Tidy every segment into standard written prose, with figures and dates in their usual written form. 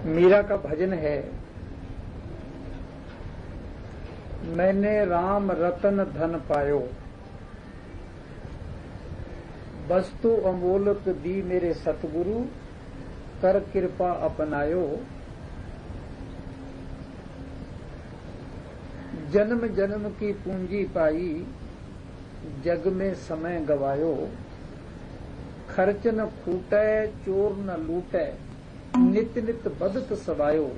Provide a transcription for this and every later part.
मीरा का भजन है, मैंने राम रतन धन पायो, वस्तु अमोलक दी मेरे सतगुरु, कर कृपा अपनायो। जन्म जन्म की पूंजी पाई, जग में समय गवायो। खर्च न खूटै चोर न लूटै, नित नित बदत सवायो।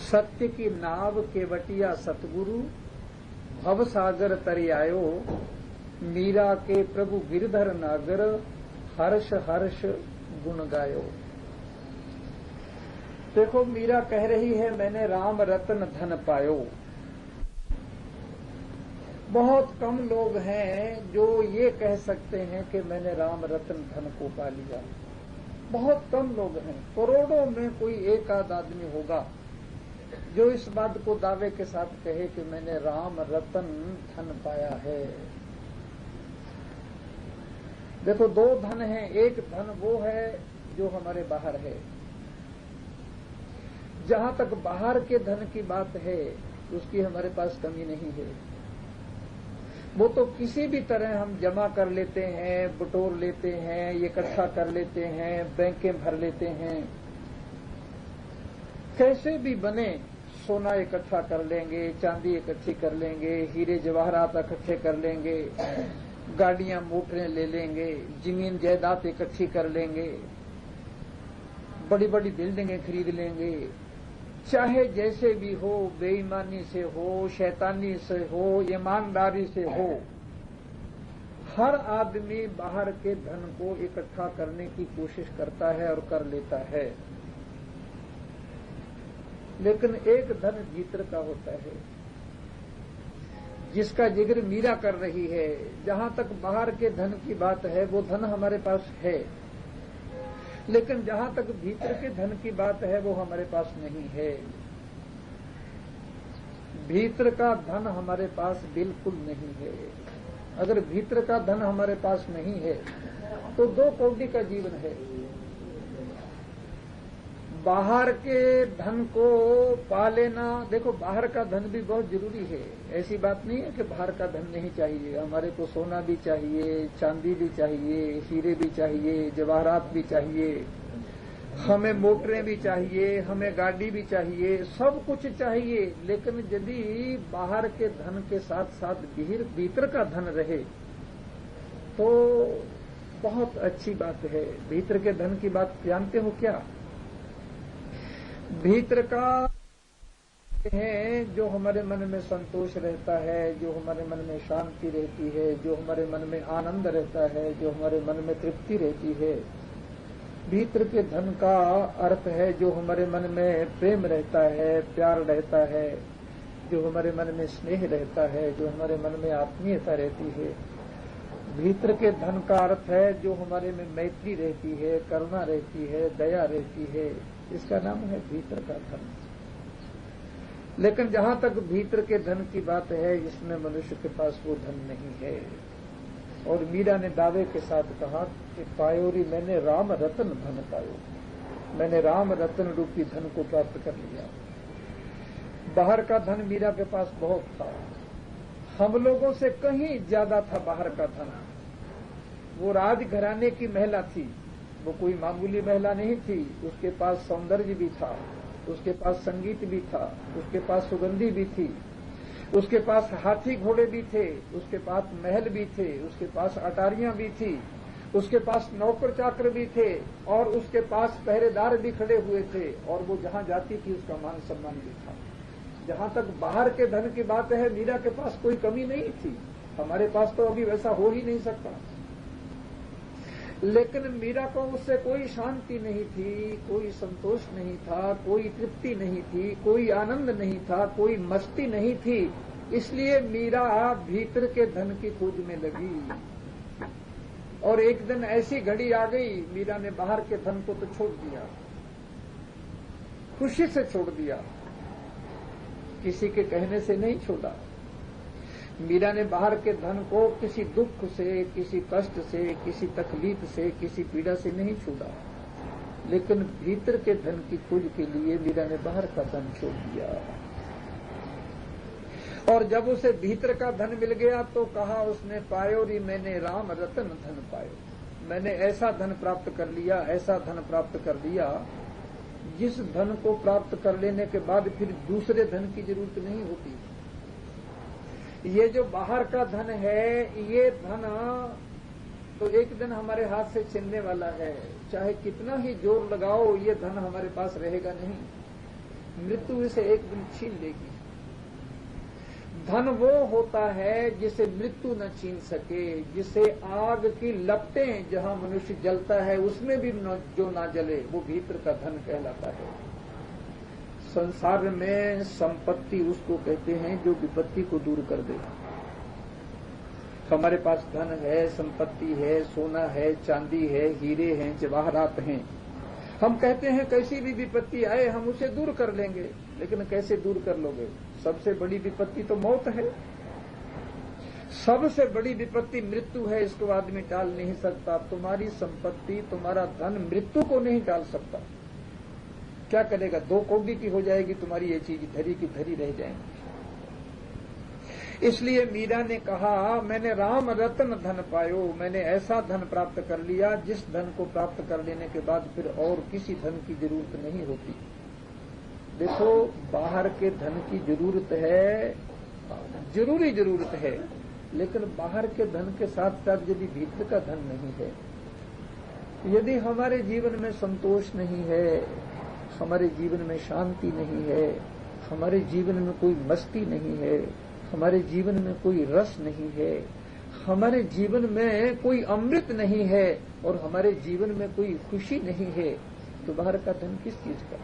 सत्य की नाव केवटिया सतगुरु, भव सागर तरि आयो। मीरा के प्रभु गिरधर नागर, हर्ष हर्ष गुण गायो। देखो, मीरा कह रही है मैंने राम रतन धन पायो। बहुत कम लोग हैं जो ये कह सकते हैं कि मैंने राम रतन धन को पा लिया। बहुत कम लोग हैं, करोड़ों में कोई एक आध आदमी होगा जो इस बात को दावे के साथ कहे कि मैंने राम रतन धन पाया है। देखो, दो धन हैं। एक धन वो है जो हमारे बाहर है। जहां तक बाहर के धन की बात है उसकी हमारे पास कमी नहीं है। वो तो किसी भी तरह हम जमा कर लेते हैं, बटोर लेते हैं, इकट्ठा कर लेते हैं, बैंकें भर लेते हैं। कैसे भी बने, सोना इकट्ठा कर लेंगे, चांदी इकट्ठी कर लेंगे, हीरे जवाहरात इकट्ठे कर लेंगे, गाड़ियां मोटरें ले लेंगे, जमीन जायदाद इकट्ठी कर लेंगे, बड़ी बड़ी बिल्डिंगें खरीद लेंगे। चाहे जैसे भी हो, बेईमानी से हो, शैतानी से हो, ईमानदारी से हो, हर आदमी बाहर के धन को इकट्ठा करने की कोशिश करता है और कर लेता है। लेकिन एक धन भीतर का होता है जिसका जिक्र मीरा कर रही है। जहां तक बाहर के धन की बात है वो धन हमारे पास है, लेकिन जहां तक भीतर के धन की बात है वो हमारे पास नहीं है। भीतर का धन हमारे पास बिल्कुल नहीं है। अगर भीतर का धन हमारे पास नहीं है तो दो कौड़ी का जीवन है। बाहर के धन को पा लेना, देखो बाहर का धन भी बहुत जरूरी है। ऐसी बात नहीं है कि बाहर का धन नहीं चाहिए। हमारे को सोना भी चाहिए, चांदी भी चाहिए, हीरे भी चाहिए, जवाहरात भी चाहिए, हमें मोटरें भी चाहिए, हमें गाड़ी भी चाहिए, सब कुछ चाहिए। लेकिन यदि बाहर के धन के साथ साथ भीतर का धन रहे तो बहुत अच्छी बात है। भीतर के धन की बात जानते हो क्या? भीतर का है जो हमारे मन में संतोष रहता है, जो हमारे मन में शांति रहती है, जो हमारे मन में आनंद रहता है, जो हमारे मन में तृप्ति रहती है। भीतर के धन का अर्थ है जो हमारे मन में प्रेम रहता है, प्यार रहता है, जो हमारे मन में स्नेह रहता है, जो हमारे मन में आत्मीयता रहती है। भीतर के धन का अर्थ है जो हमारे में मैत्री रहती है, करुणा रहती है, दया रहती है। इसका नाम है भीतर का धन। लेकिन जहां तक भीतर के धन की बात है इसमें मनुष्य के पास वो धन नहीं है। और मीरा ने दावे के साथ कहा कि पायोरी मैंने राम रतन धन पायो, मैंने राम रतन रूपी धन को प्राप्त कर लिया। बाहर का धन मीरा के पास बहुत था, हम लोगों से कहीं ज्यादा था बाहर का धन। वो राजघराने की महिला थी, वो कोई मामूली महिला नहीं थी। उसके पास सौंदर्य भी था, उसके पास संगीत भी था, उसके पास सुगंधी भी थी, उसके पास हाथी घोड़े भी थे, उसके पास महल भी थे, उसके पास अटारियां भी थी, उसके पास नौकर चाकर भी थे, और उसके पास पहरेदार भी खड़े हुए थे, और वो जहां जाती थी उसका मान सम्मान भी था। जहां तक बाहर के धन की बात है मीरा के पास कोई कमी नहीं थी। हमारे पास तो अभी वैसा हो ही नहीं सकता। लेकिन मीरा को उससे कोई शांति नहीं थी, कोई संतोष नहीं था, कोई तृप्ति नहीं थी, कोई आनंद नहीं था, कोई मस्ती नहीं थी। इसलिए मीरा भीतर के धन की खोज में लगी। और एक दिन ऐसी घड़ी आ गई, मीरा ने बाहर के धन को तो छोड़ दिया, खुशी से छोड़ दिया, किसी के कहने से नहीं छोड़ा। मीरा ने बाहर के धन को किसी दुख से, किसी कष्ट से, किसी तकलीफ से, किसी पीड़ा से नहीं छोड़ा। लेकिन भीतर के धन की खोज के लिए मीरा ने बाहर का धन छोड़ दिया। और जब उसे भीतर का धन मिल गया तो कहा उसने, पायो री मैंने राम रतन धन पायो। मैंने ऐसा धन प्राप्त कर लिया, ऐसा धन प्राप्त कर लिया जिस धन को प्राप्त कर लेने के बाद फिर दूसरे धन की जरूरत नहीं होती। ये जो बाहर का धन है, ये धन तो एक दिन हमारे हाथ से छिनने वाला है। चाहे कितना ही जोर लगाओ, ये धन हमारे पास रहेगा नहीं। मृत्यु इसे एक दिन छीन लेगी। धन वो होता है जिसे मृत्यु न छीन सके, जिसे आग की लपटें जहां मनुष्य जलता है उसमें भी जो ना जले, वो भीतर का धन कहलाता है। संसार में संपत्ति उसको कहते हैं जो विपत्ति को दूर कर दे। हमारे पास धन है, संपत्ति है, सोना है, चांदी है, हीरे हैं, जवाहरात हैं। हम कहते हैं कैसी भी विपत्ति आए हम उसे दूर कर लेंगे, लेकिन कैसे दूर कर लोगे? सबसे बड़ी विपत्ति तो मौत है। सबसे बड़ी विपत्ति मृत्यु है, इसको आदमी टाल नहीं सकता। तुम्हारी संपत्ति, तुम्हारा धन मृत्यु को नहीं टाल सकता। क्या करेगा? 2 कौड़ी की हो जाएगी तुम्हारी ये चीज, धरी की धरी रह जाएंगी। इसलिए मीरा ने कहा, मैंने राम रतन धन पायो। मैंने ऐसा धन प्राप्त कर लिया जिस धन को प्राप्त कर लेने के बाद फिर और किसी धन की जरूरत नहीं होती। देखो, बाहर के धन की जरूरत है, जरूरी जरूरत है, लेकिन बाहर के धन के साथ साथ यदि भीतर का धन नहीं है, यदि हमारे जीवन में संतोष नहीं है, हमारे जीवन में शांति नहीं है, हमारे जीवन में कोई मस्ती नहीं है, हमारे जीवन में कोई रस नहीं है, हमारे जीवन में कोई अमृत नहीं है और हमारे जीवन में कोई खुशी नहीं है, तो बाहर का धन किस चीज का?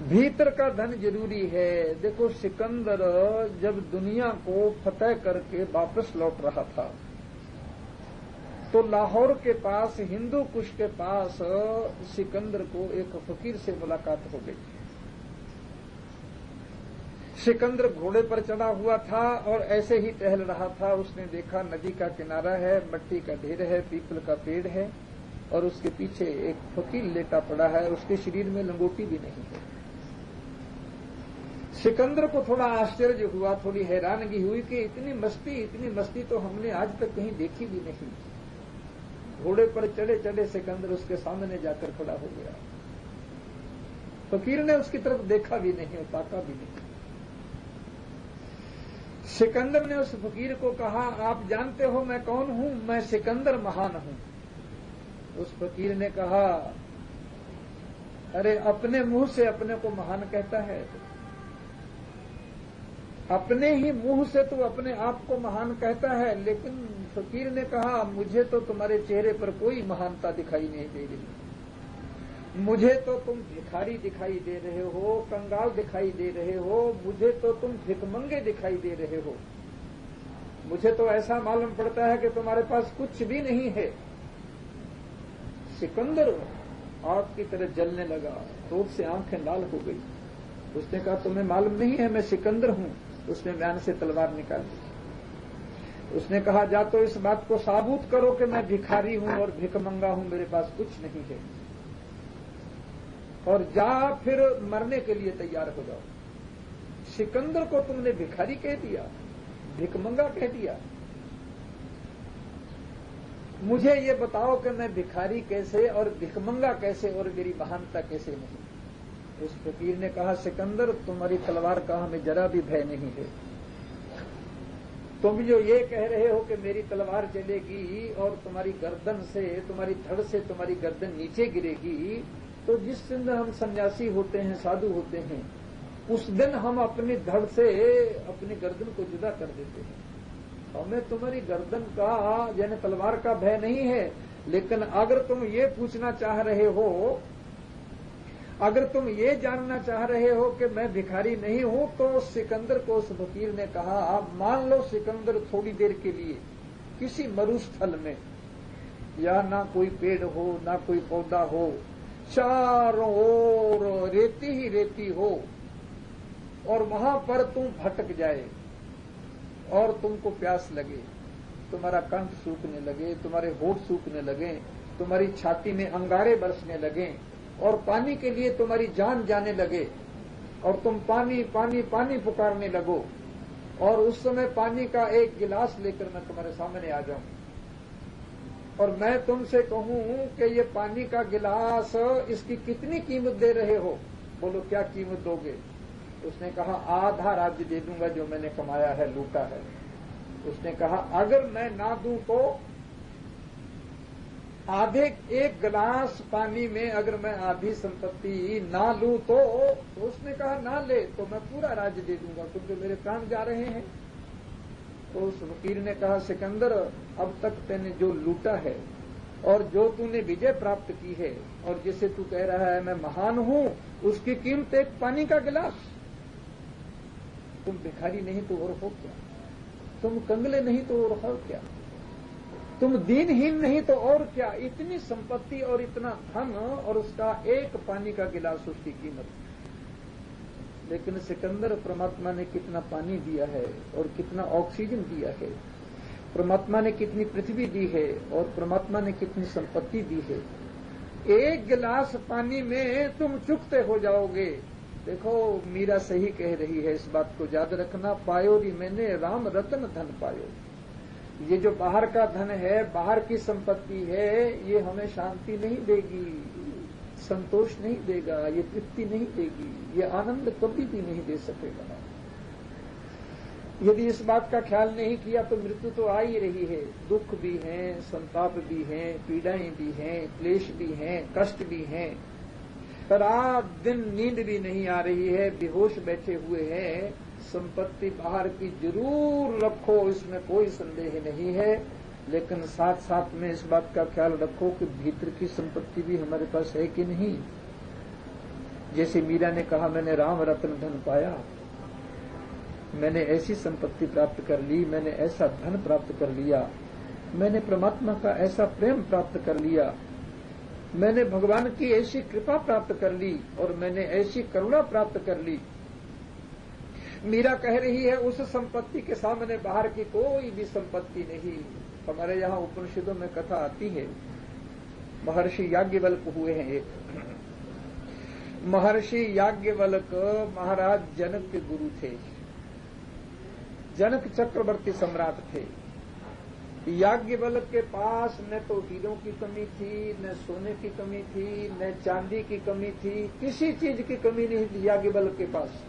भीतर का धन जरूरी है। देखो, सिकंदर जब दुनिया को फतेह करके वापस लौट रहा था तो लाहौर के पास, हिंदू कुश के पास, सिकंदर को एक फकीर से मुलाकात हो गई। सिकंदर घोड़े पर चढ़ा हुआ था और ऐसे ही टहल रहा था। उसने देखा नदी का किनारा है, मिट्टी का ढेर है, पीपल का पेड़ है और उसके पीछे एक फकीर लेटा पड़ा है, उसके शरीर में लंगोटी भी नहीं है। सिकंदर को थोड़ा आश्चर्य हुआ, थोड़ी हैरानगी हुई कि इतनी मस्ती तो हमने आज तक कहीं देखी भी नहीं। घोड़े पर चढ़े चढ़े सिकंदर उसके सामने जाकर खड़ा हो गया। फकीर ने उसकी तरफ देखा भी नहीं और ताका भी नहीं। सिकंदर ने उस फकीर को कहा, आप जानते हो मैं कौन हूं? मैं सिकंदर महान हूं। उस फकीर ने कहा, अरे अपने मुंह से अपने को महान कहता है? अपने ही मुंह से तो अपने आप को महान कहता है। लेकिन फकीर ने कहा, मुझे तो तुम्हारे चेहरे पर कोई महानता दिखाई नहीं दे रही। मुझे तो तुम भिखारी दिखाई दे रहे हो, कंगाल दिखाई दे रहे हो, मुझे तो तुम भिखमंगे दिखाई दे रहे हो। मुझे तो ऐसा मालूम पड़ता है कि तुम्हारे पास कुछ भी नहीं है। सिकंदर आग की तरह जलने लगा, क्रोध से आंखें लाल हो गई। उसने कहा, तुम्हें मालूम नहीं है मैं सिकंदर हूं? उसने म्यान से तलवार निकाल दी। उसने कहा, जा तो इस बात को साबूत करो कि मैं भिखारी हूं और भिखमंगा हूं, मेरे पास कुछ नहीं है, और जा फिर मरने के लिए तैयार हो जाओ। सिकंदर को तुमने भिखारी कह दिया, भिखमंगा कह दिया। मुझे ये बताओ कि मैं भिखारी कैसे और भिखमंगा कैसे और मेरी महानता कैसे नहीं? उस फकीर ने कहा, सिकंदर तुम्हारी तलवार का हमें जरा भी भय नहीं है। तुम जो ये कह रहे हो कि मेरी तलवार चलेगी और तुम्हारी गर्दन से, तुम्हारी धड़ से तुम्हारी गर्दन नीचे गिरेगी, तो जिस दिन हम सन्यासी होते हैं, साधु होते हैं, उस दिन हम अपनी धड़ से अपनी गर्दन को जुदा कर देते हैं। हमें तुम्हारी गर्दन का यानी तलवार का भय नहीं है। लेकिन अगर तुम ये पूछना चाह रहे हो, अगर तुम ये जानना चाह रहे हो कि मैं भिखारी नहीं हूं, तो सिकंदर को उस फकीर ने कहा, आप मान लो सिकंदर थोड़ी देर के लिए किसी मरुस्थल में, या ना कोई पेड़ हो ना कोई पौधा हो, चारों ओर रेती ही रेती हो, और वहां पर तुम भटक जाए और तुमको प्यास लगे, तुम्हारा कंठ सूखने लगे, तुम्हारे होठ सूखने लगे, तुम्हारी छाती में अंगारे बरसने लगे और पानी के लिए तुम्हारी जान जाने लगे और तुम पानी पानी पानी पुकारने लगो, और उस समय पानी का एक गिलास लेकर मैं तुम्हारे सामने आ जाऊं और मैं तुमसे कहूं कि ये पानी का गिलास, इसकी कितनी कीमत दे रहे हो? बोलो क्या कीमत दोगे? उसने कहा आधा राज्य दे दूंगा जो मैंने कमाया है, लूटा है। उसने कहा अगर मैं ना दूं तो आधे एक गिलास पानी में अगर मैं आधी संपत्ति ना लूं तो उसने कहा ना ले तो मैं पूरा राज्य दे दूंगा, क्योंकि मेरे प्राण जा रहे हैं। तो उस फकीर ने कहा सिकंदर, अब तक तूने जो लूटा है और जो तूने विजय प्राप्त की है और जिसे तू कह रहा है मैं महान हूं, उसकी कीमत एक पानी का गिलास। तुम भिखारी नहीं तो और हो क्या? तुम कंगले नहीं तो और हो क्या? तुम दीनहीन नहीं तो और क्या? इतनी संपत्ति और इतना धन और उसका एक पानी का गिलास उसकी कीमत। लेकिन सिकंदर, परमात्मा ने कितना पानी दिया है और कितना ऑक्सीजन दिया है, परमात्मा ने कितनी पृथ्वी दी है और परमात्मा ने कितनी संपत्ति दी है। एक गिलास पानी में तुम चुकते हो जाओगे। देखो मीरा सही कह रही है, इस बात को याद रखना। पायोरी मैंने राम रतन धन पायो। ये जो बाहर का धन है, बाहर की संपत्ति है, ये हमें शांति नहीं देगी, संतोष नहीं देगा, ये तृप्ति नहीं देगी, ये आनंद कभी भी नहीं दे सकेगा। यदि इस बात का ख्याल नहीं किया तो मृत्यु तो आ ही रही है। दुख भी है, संताप भी है, पीड़ाएं भी हैं, क्लेश भी हैं, कष्ट भी हैं। रात दिन नींद भी नहीं आ रही है, बेहोश बैठे हुए हैं। संपत्ति बाहर की जरूर रखो, इसमें कोई संदेह नहीं है, लेकिन साथ साथ में इस बात का ख्याल रखो कि भीतर की संपत्ति भी हमारे पास है कि नहीं। जैसे मीरा ने कहा मैंने राम रत्न धन पाया, मैंने ऐसी संपत्ति प्राप्त कर ली, मैंने ऐसा धन प्राप्त कर लिया, मैंने परमात्मा का ऐसा प्रेम प्राप्त कर लिया, मैंने भगवान की ऐसी कृपा प्राप्त कर ली और मैंने ऐसी करुणा प्राप्त कर ली। मीरा कह रही है उस संपत्ति के सामने बाहर की कोई भी संपत्ति नहीं। हमारे यहाँ उपनिषदों में कथा आती है, महर्षि याज्ञवल्क हुए हैं एक। महर्षि याज्ञवल्क महाराज जनक के गुरु थे। जनक चक्रवर्ती सम्राट थे। याज्ञवल्क के पास न तो हीरों की कमी थी, न सोने की कमी थी, न चांदी की कमी थी, किसी चीज की कमी नहीं थी याज्ञवल्क के पास।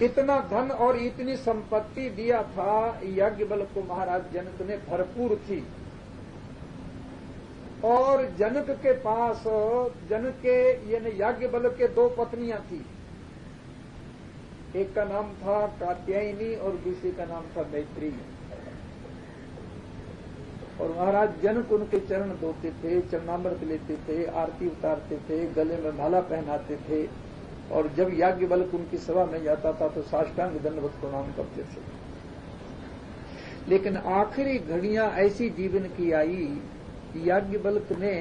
इतना धन और इतनी संपत्ति दिया था याज्ञवल्क को महाराज जनक ने, भरपूर थी। और जनक के पास, जनक के यानी याज्ञवल्क के दो पत्नियां थी। एक का नाम था कात्यायनी और दूसरी का नाम था मैत्री। और महाराज जनक उनके चरण धोते थे, चरणामृत लेते थे, आरती उतारते थे, गले में माला पहनाते थे। और जब याज्ञवल्क उनकी सभा में जाता था तो साष्टांग दंडवत प्रणाम करते थे। लेकिन आखिरी घड़ियां ऐसी जीवन की आई, याज्ञवल्क ने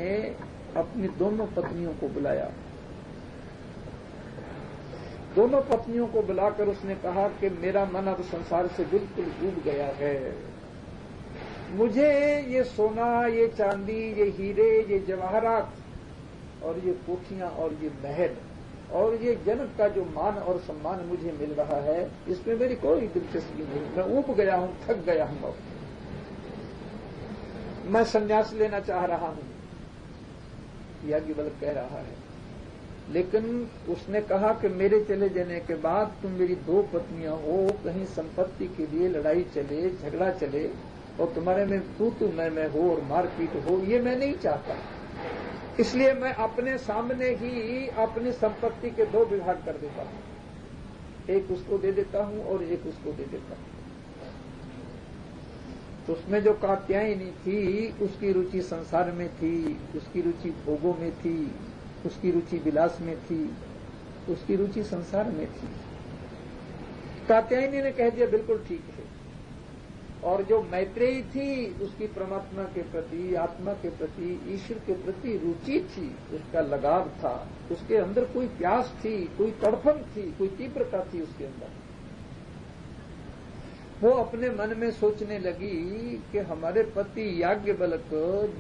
अपनी दोनों पत्नियों को बुलाया। दोनों पत्नियों को बुलाकर उसने कहा कि मेरा मन अब संसार से बिल्कुल डूब गया है। मुझे ये सोना, ये चांदी, ये हीरे, ये जवाहरात और ये कोठियां और ये महल और ये जनक का जो मान और सम्मान मुझे मिल रहा है, इसमें मेरी कोई दिलचस्पी नहीं। मैं ऊब गया हूं, थक गया हूं। मैं संन्यास लेना चाह रहा हूं, याज्ञवल्क कह रहा है। लेकिन उसने कहा कि मेरे चले जाने के बाद तुम मेरी दो पत्नियां हो, कहीं संपत्ति के लिए लड़ाई चले, झगड़ा चले और तुम्हारे में तू मैं हो और मारपीट हो, ये मैं नहीं चाहता। इसलिए मैं अपने सामने ही अपनी संपत्ति के दो विभाग कर देता हूं, एक उसको दे देता हूं और एक उसको दे देता हूं। तो उसमें जो कात्यायनी थी, उसकी रुचि संसार में थी, उसकी रुचि भोगों में थी, उसकी रुचि विलास में थी, उसकी रुचि संसार में थी। कात्यायनी ने कह दिया बिल्कुल ठीक है। और जो मैत्रेयी थी, उसकी परमात्मा के प्रति, आत्मा के प्रति, ईश्वर के प्रति रुचि थी, उसका लगाव था, उसके अंदर कोई प्यास थी, कोई तड़पन थी, कोई तीव्रता थी उसके अंदर। वो अपने मन में सोचने लगी कि हमारे पति याज्ञवल्क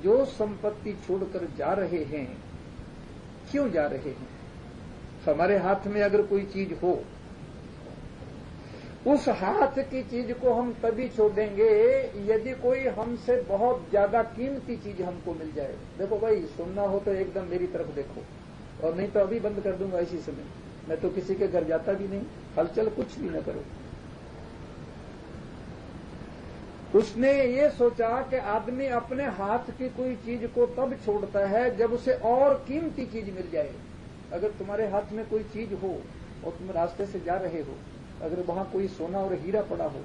जो संपत्ति छोड़कर जा रहे हैं, क्यों जा रहे हैं? हमारे हाथ में अगर कोई चीज हो, उस हाथ की चीज को हम तभी छोड़ेंगे यदि कोई हमसे बहुत ज्यादा कीमती चीज हमको मिल जाए। देखो भाई, सुनना हो तो एकदम मेरी तरफ देखो, और नहीं तो अभी बंद कर दूंगा इसी समय। मैं तो किसी के घर जाता भी नहीं, हलचल कुछ भी न करो। उसने ये सोचा कि आदमी अपने हाथ की कोई चीज को तब छोड़ता है जब उसे और कीमती चीज मिल जाए। अगर तुम्हारे हाथ में कोई चीज हो और तुम रास्ते से जा रहे हो, अगर वहां कोई सोना और हीरा पड़ा हो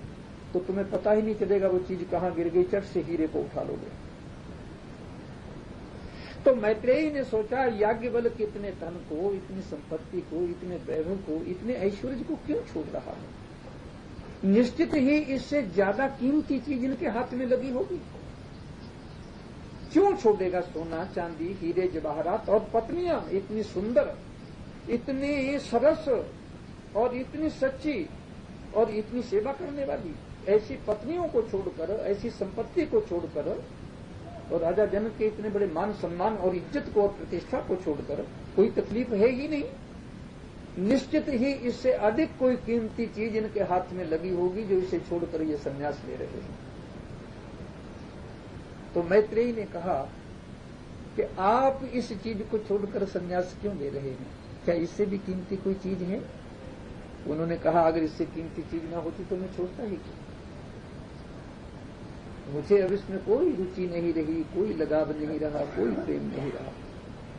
तो तुम्हें पता ही नहीं चलेगा वो चीज कहां गिर गई, चट से हीरे को उठा लोगे। तो मैत्रेयी ने सोचा, याज्ञवल्क्य इतने धन को, इतनी संपत्ति को, इतने वैभव को, इतने ऐश्वर्य को क्यों छोड़ रहा है? निश्चित ही इससे ज्यादा कीमती चीज इनके हाथ में लगी होगी। क्यों छोड़ेगा सोना, चांदी, हीरे, जवाहरात और पत्नियां इतनी सुंदर, इतनी सरस और इतनी सच्ची और इतनी सेवा करने वाली? ऐसी पत्नियों को छोड़कर, ऐसी संपत्ति को छोड़कर और राजा जनक के इतने बड़े मान सम्मान और इज्जत को और प्रतिष्ठा को छोड़कर कोई तकलीफ है ही नहीं। निश्चित ही इससे अधिक कोई कीमती चीज इनके हाथ में लगी होगी जो इसे छोड़कर ये संन्यास ले रहे हैं। तो मैत्रेयी ने कहा कि आप इस चीज को छोड़कर संन्यास क्यों ले रहे हैं? क्या इससे भी कीमती कोई चीज है? उन्होंने कहा, अगर इससे कीमती चीज ना होती तो मैं छोड़ता ही क्यों? मुझे अब इसमें कोई रुचि नहीं रही, कोई लगाव नहीं रहा, कोई प्रेम नहीं रहा,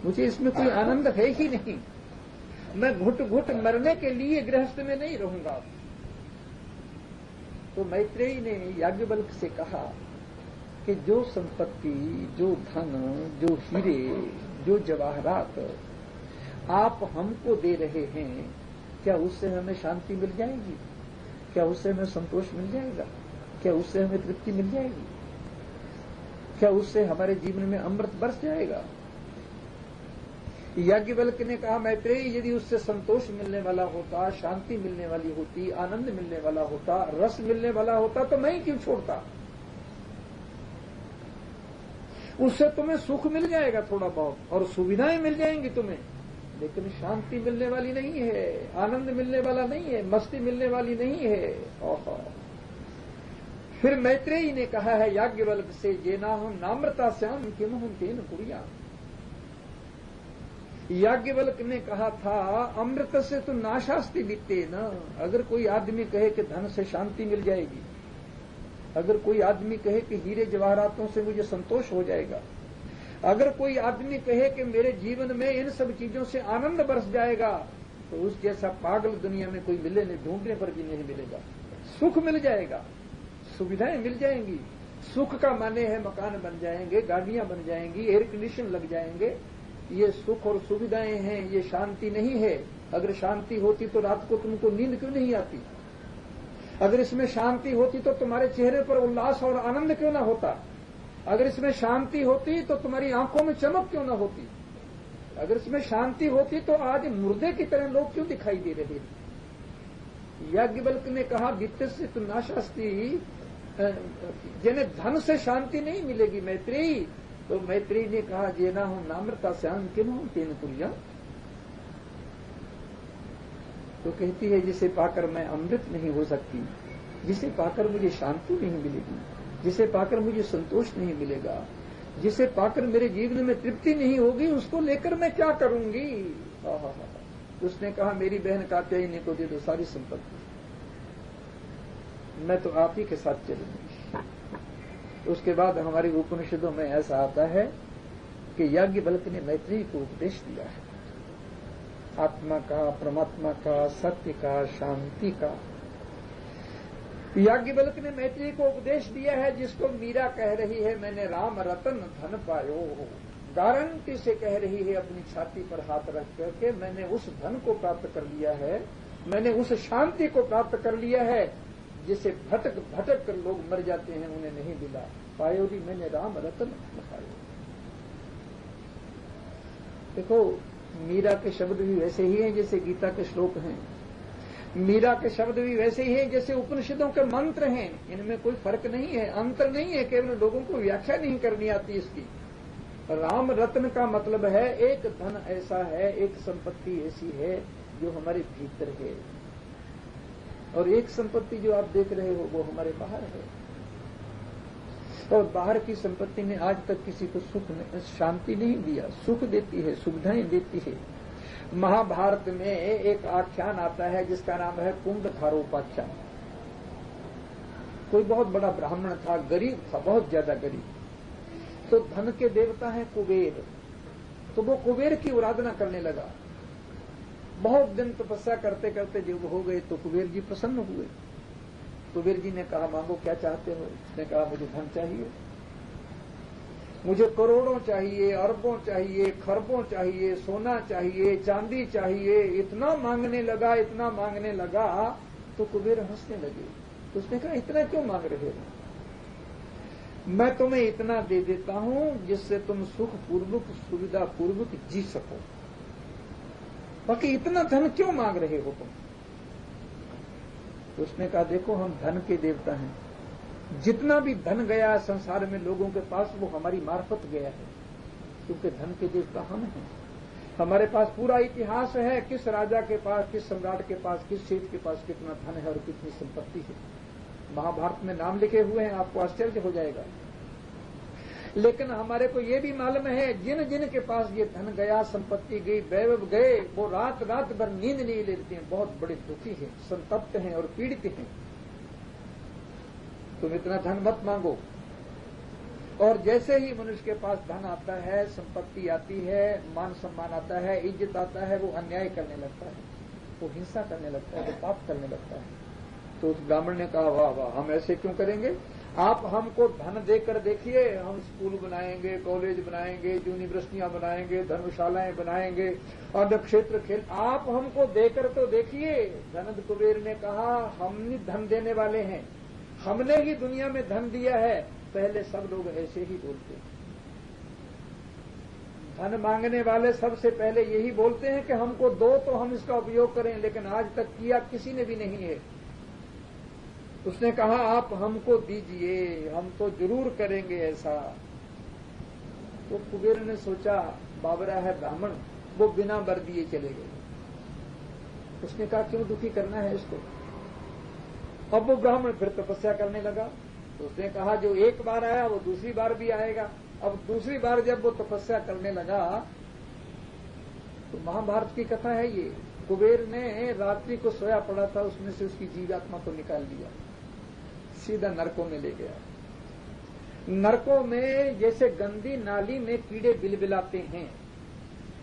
मुझे इसमें कोई आनंद है ही नहीं। मैं घुट घुट मरने के लिए गृहस्थ में नहीं रहूंगा। तो मैत्रेयी ने याज्ञवल्क्य से कहा कि जो संपत्ति, जो धन, जो हीरे, जो जवाहरात आप हमको दे रहे हैं, क्या उससे हमें शांति मिल जाएगी? क्या उससे हमें संतोष मिल जाएगा? क्या उससे हमें तृप्ति मिल जाएगी? क्या उससे हमारे जीवन में अमृत बरस जाएगा? याज्ञवल्क्य ने कहा, मैत्रेयी, यदि उससे संतोष मिलने वाला होता, शांति मिलने वाली होती, आनंद मिलने वाला होता, रस मिलने वाला होता तो मैं ही क्यों छोड़ता? उससे तुम्हें सुख मिल जाएगा थोड़ा बहुत और सुविधाएं मिल जाएंगी तुम्हें, लेकिन शांति मिलने वाली नहीं है, आनंद मिलने वाला नहीं है, मस्ती मिलने वाली नहीं है। ओहो। फिर मैत्रेयी ने कहा है याज्ञवल्क्य से, जेना हूं नाम्रता श्याम किम हूं तेन कुरिया। याज्ञवल्क्य ने कहा था, अमृत से तो नाशास्ति बीते न। अगर कोई आदमी कहे कि धन से शांति मिल जाएगी, अगर कोई आदमी कहे कि हीरे जवाहरातों से मुझे संतोष हो जाएगा, अगर कोई आदमी कहे कि मेरे जीवन में इन सब चीजों से आनंद बरस जाएगा, तो उस जैसा पागल दुनिया में कोई मिले नहीं, ढूंढने पर भी नहीं मिलेगा। सुख मिल जाएगा, सुविधाएं मिल जाएंगी। सुख का माने है मकान बन जाएंगे, गाड़ियां बन जाएंगी, एयर कंडीशन लग जाएंगे। ये सुख और सुविधाएं हैं, ये शांति नहीं है। अगर शांति होती तो रात को तुमको नींद क्यों नहीं आती? अगर इसमें शांति होती तो तुम्हारे चेहरे पर उल्लास और आनंद क्यों ना होता? अगर इसमें शांति होती तो तुम्हारी आंखों में चमक क्यों ना होती? अगर इसमें शांति होती तो आज मुर्दे की तरह लोग क्यों दिखाई दे रहे हैं? याज्ञवल्क्य ने कहा, वित्त से तो नाशास्ति, जिन्हें धन से शांति नहीं मिलेगी मैत्रेयी। तो मैत्रेयी ने कहा, जेना हूं नाम्रता श्याम किम हूं तेन कुरिया। तो कहती है, जिसे पाकर मैं अमृत नहीं हो सकती, जिसे पाकर मुझे शांति नहीं मिलेगी, जिसे पाकर मुझे संतोष नहीं मिलेगा, जिसे पाकर मेरे जीवन में तृप्ति नहीं होगी, उसको लेकर मैं क्या करूंगी? उसने कहा, मेरी बहन कात्यायनी को दे दो सारी संपत्ति, मैं तो आप ही के साथ चलूंगी। उसके बाद हमारी उपनिषदों में ऐसा आता है कि याज्ञवल्क्य ने मैत्रेयी को उपदेश दिया है, आत्मा का, परमात्मा का, सत्य का, शांति का। याज्ञवल्क्य ने मैत्रेयी को उपदेश दिया है, जिसको मीरा कह रही है, मैंने राम रतन धन पायो। गारंटी से कह रही है अपनी छाती पर हाथ रख करके, मैंने उस धन को प्राप्त कर लिया है, मैंने उस शांति को प्राप्त कर लिया है जिसे भटक भटक कर लोग मर जाते हैं, उन्हें नहीं मिला। पायोरी मैंने राम रतन धन पायो। देखो, मीरा के शब्द भी वैसे ही हैं जैसे गीता के श्लोक हैं। मीरा के शब्द भी वैसे ही हैं जैसे उपनिषदों के मंत्र हैं, इनमें कोई फर्क नहीं है, अंतर नहीं है, केवल लोगों को व्याख्या नहीं करनी आती इसकी। राम रत्न का मतलब है एक धन ऐसा है, एक संपत्ति ऐसी है जो हमारे भीतर है, और एक संपत्ति जो आप देख रहे हो वो हमारे बाहर है। और बाहर की संपत्ति ने आज तक किसी को सुख शांति नहीं दिया, सुख देती है, सुविधाएं देती है। महाभारत में एक आख्यान आता है जिसका नाम है कुंभधारोपाख्यान। कोई बहुत बड़ा ब्राह्मण था, गरीब था, बहुत ज्यादा गरीब, तो धन के देवता हैं कुबेर, तो वो कुबेर की आराधना करने लगा। बहुत दिन तपस्या करते करते जब हो गए तो कुबेर जी प्रसन्न हुए। कुबेर जी ने कहा मांगो क्या चाहते हो? उसने कहा मुझे धन चाहिए, मुझे करोड़ों चाहिए, अरबों चाहिए, खरबों चाहिए, सोना चाहिए, चांदी चाहिए। इतना मांगने लगा, इतना मांगने लगा तो कुबेर हंसने लगे। तो उसने कहा इतना क्यों मांग रहे हो? मैं तुम्हें इतना दे देता हूं जिससे तुम सुख पूर्वक सुविधा पूर्वक जी सको, बाकी इतना धन क्यों मांग रहे हो तुम? तो उसने कहा देखो हम धन के देवता हैं, जितना भी धन गया संसार में लोगों के पास वो हमारी मार्फत गया है, क्योंकि धन के देवता हम हैं। हमारे पास पूरा इतिहास है, किस राजा के पास, किस सम्राट के पास, किस सेठ के पास कितना धन है और कितनी संपत्ति है। महाभारत में नाम लिखे हुए हैं, आपको आश्चर्य हो जाएगा। लेकिन हमारे को ये भी मालूम है जिन जिन के पास ये धन गया, संपत्ति गई, वैभव गए, वो रात रात भर नींद नहीं लेते हैं, बहुत बड़े दुखी हैं, संतप्त हैं और पीड़ित हैं। तुम इतना धन मत मांगो। और जैसे ही मनुष्य के पास धन आता है, संपत्ति आती है, मान सम्मान आता है, इज्जत आता है, वो अन्याय करने लगता है, वो हिंसा करने लगता है, वो पाप करने लगता है। तो उस ब्राह्मण ने कहा वाह वाह, हम ऐसे क्यों करेंगे? आप हमको धन देकर देखिए, हम स्कूल बनाएंगे, कॉलेज बनाएंगे, यूनिवर्सिटियां बनाएंगे, धर्मशालाएं बनाएंगे, अन्य क्षेत्र खेल, आप हमको देकर तो देखिए। धनद कुबेर ने कहा हमने धन देने वाले हैं, हमने ही दुनिया में धन दिया है। पहले सब लोग ऐसे ही बोलते हैं, धन मांगने वाले सबसे पहले यही बोलते हैं कि हमको दो तो हम इसका उपयोग करें, लेकिन आज तक किया किसी ने भी नहीं है। उसने कहा आप हमको दीजिए, हम तो जरूर करेंगे ऐसा। तो कुबेर ने सोचा बाबरा है ब्राह्मण, वो बिना वर दिए चले गए। उसने कहा क्यों दुखी करना है इसको? अब वो ब्राह्मण फिर तपस्या करने लगा। तो उसने कहा जो एक बार आया वो दूसरी बार भी आएगा। अब दूसरी बार जब वो तपस्या करने लगा तो महाभारत की कथा है ये, कुबेर ने रात्रि को सोया पड़ा था, उसमें से उसकी जीवात्मा को निकाल लिया, सीधा नरकों में ले गया। नरकों में जैसे गंदी नाली में कीड़े बिलबिलाते हैं,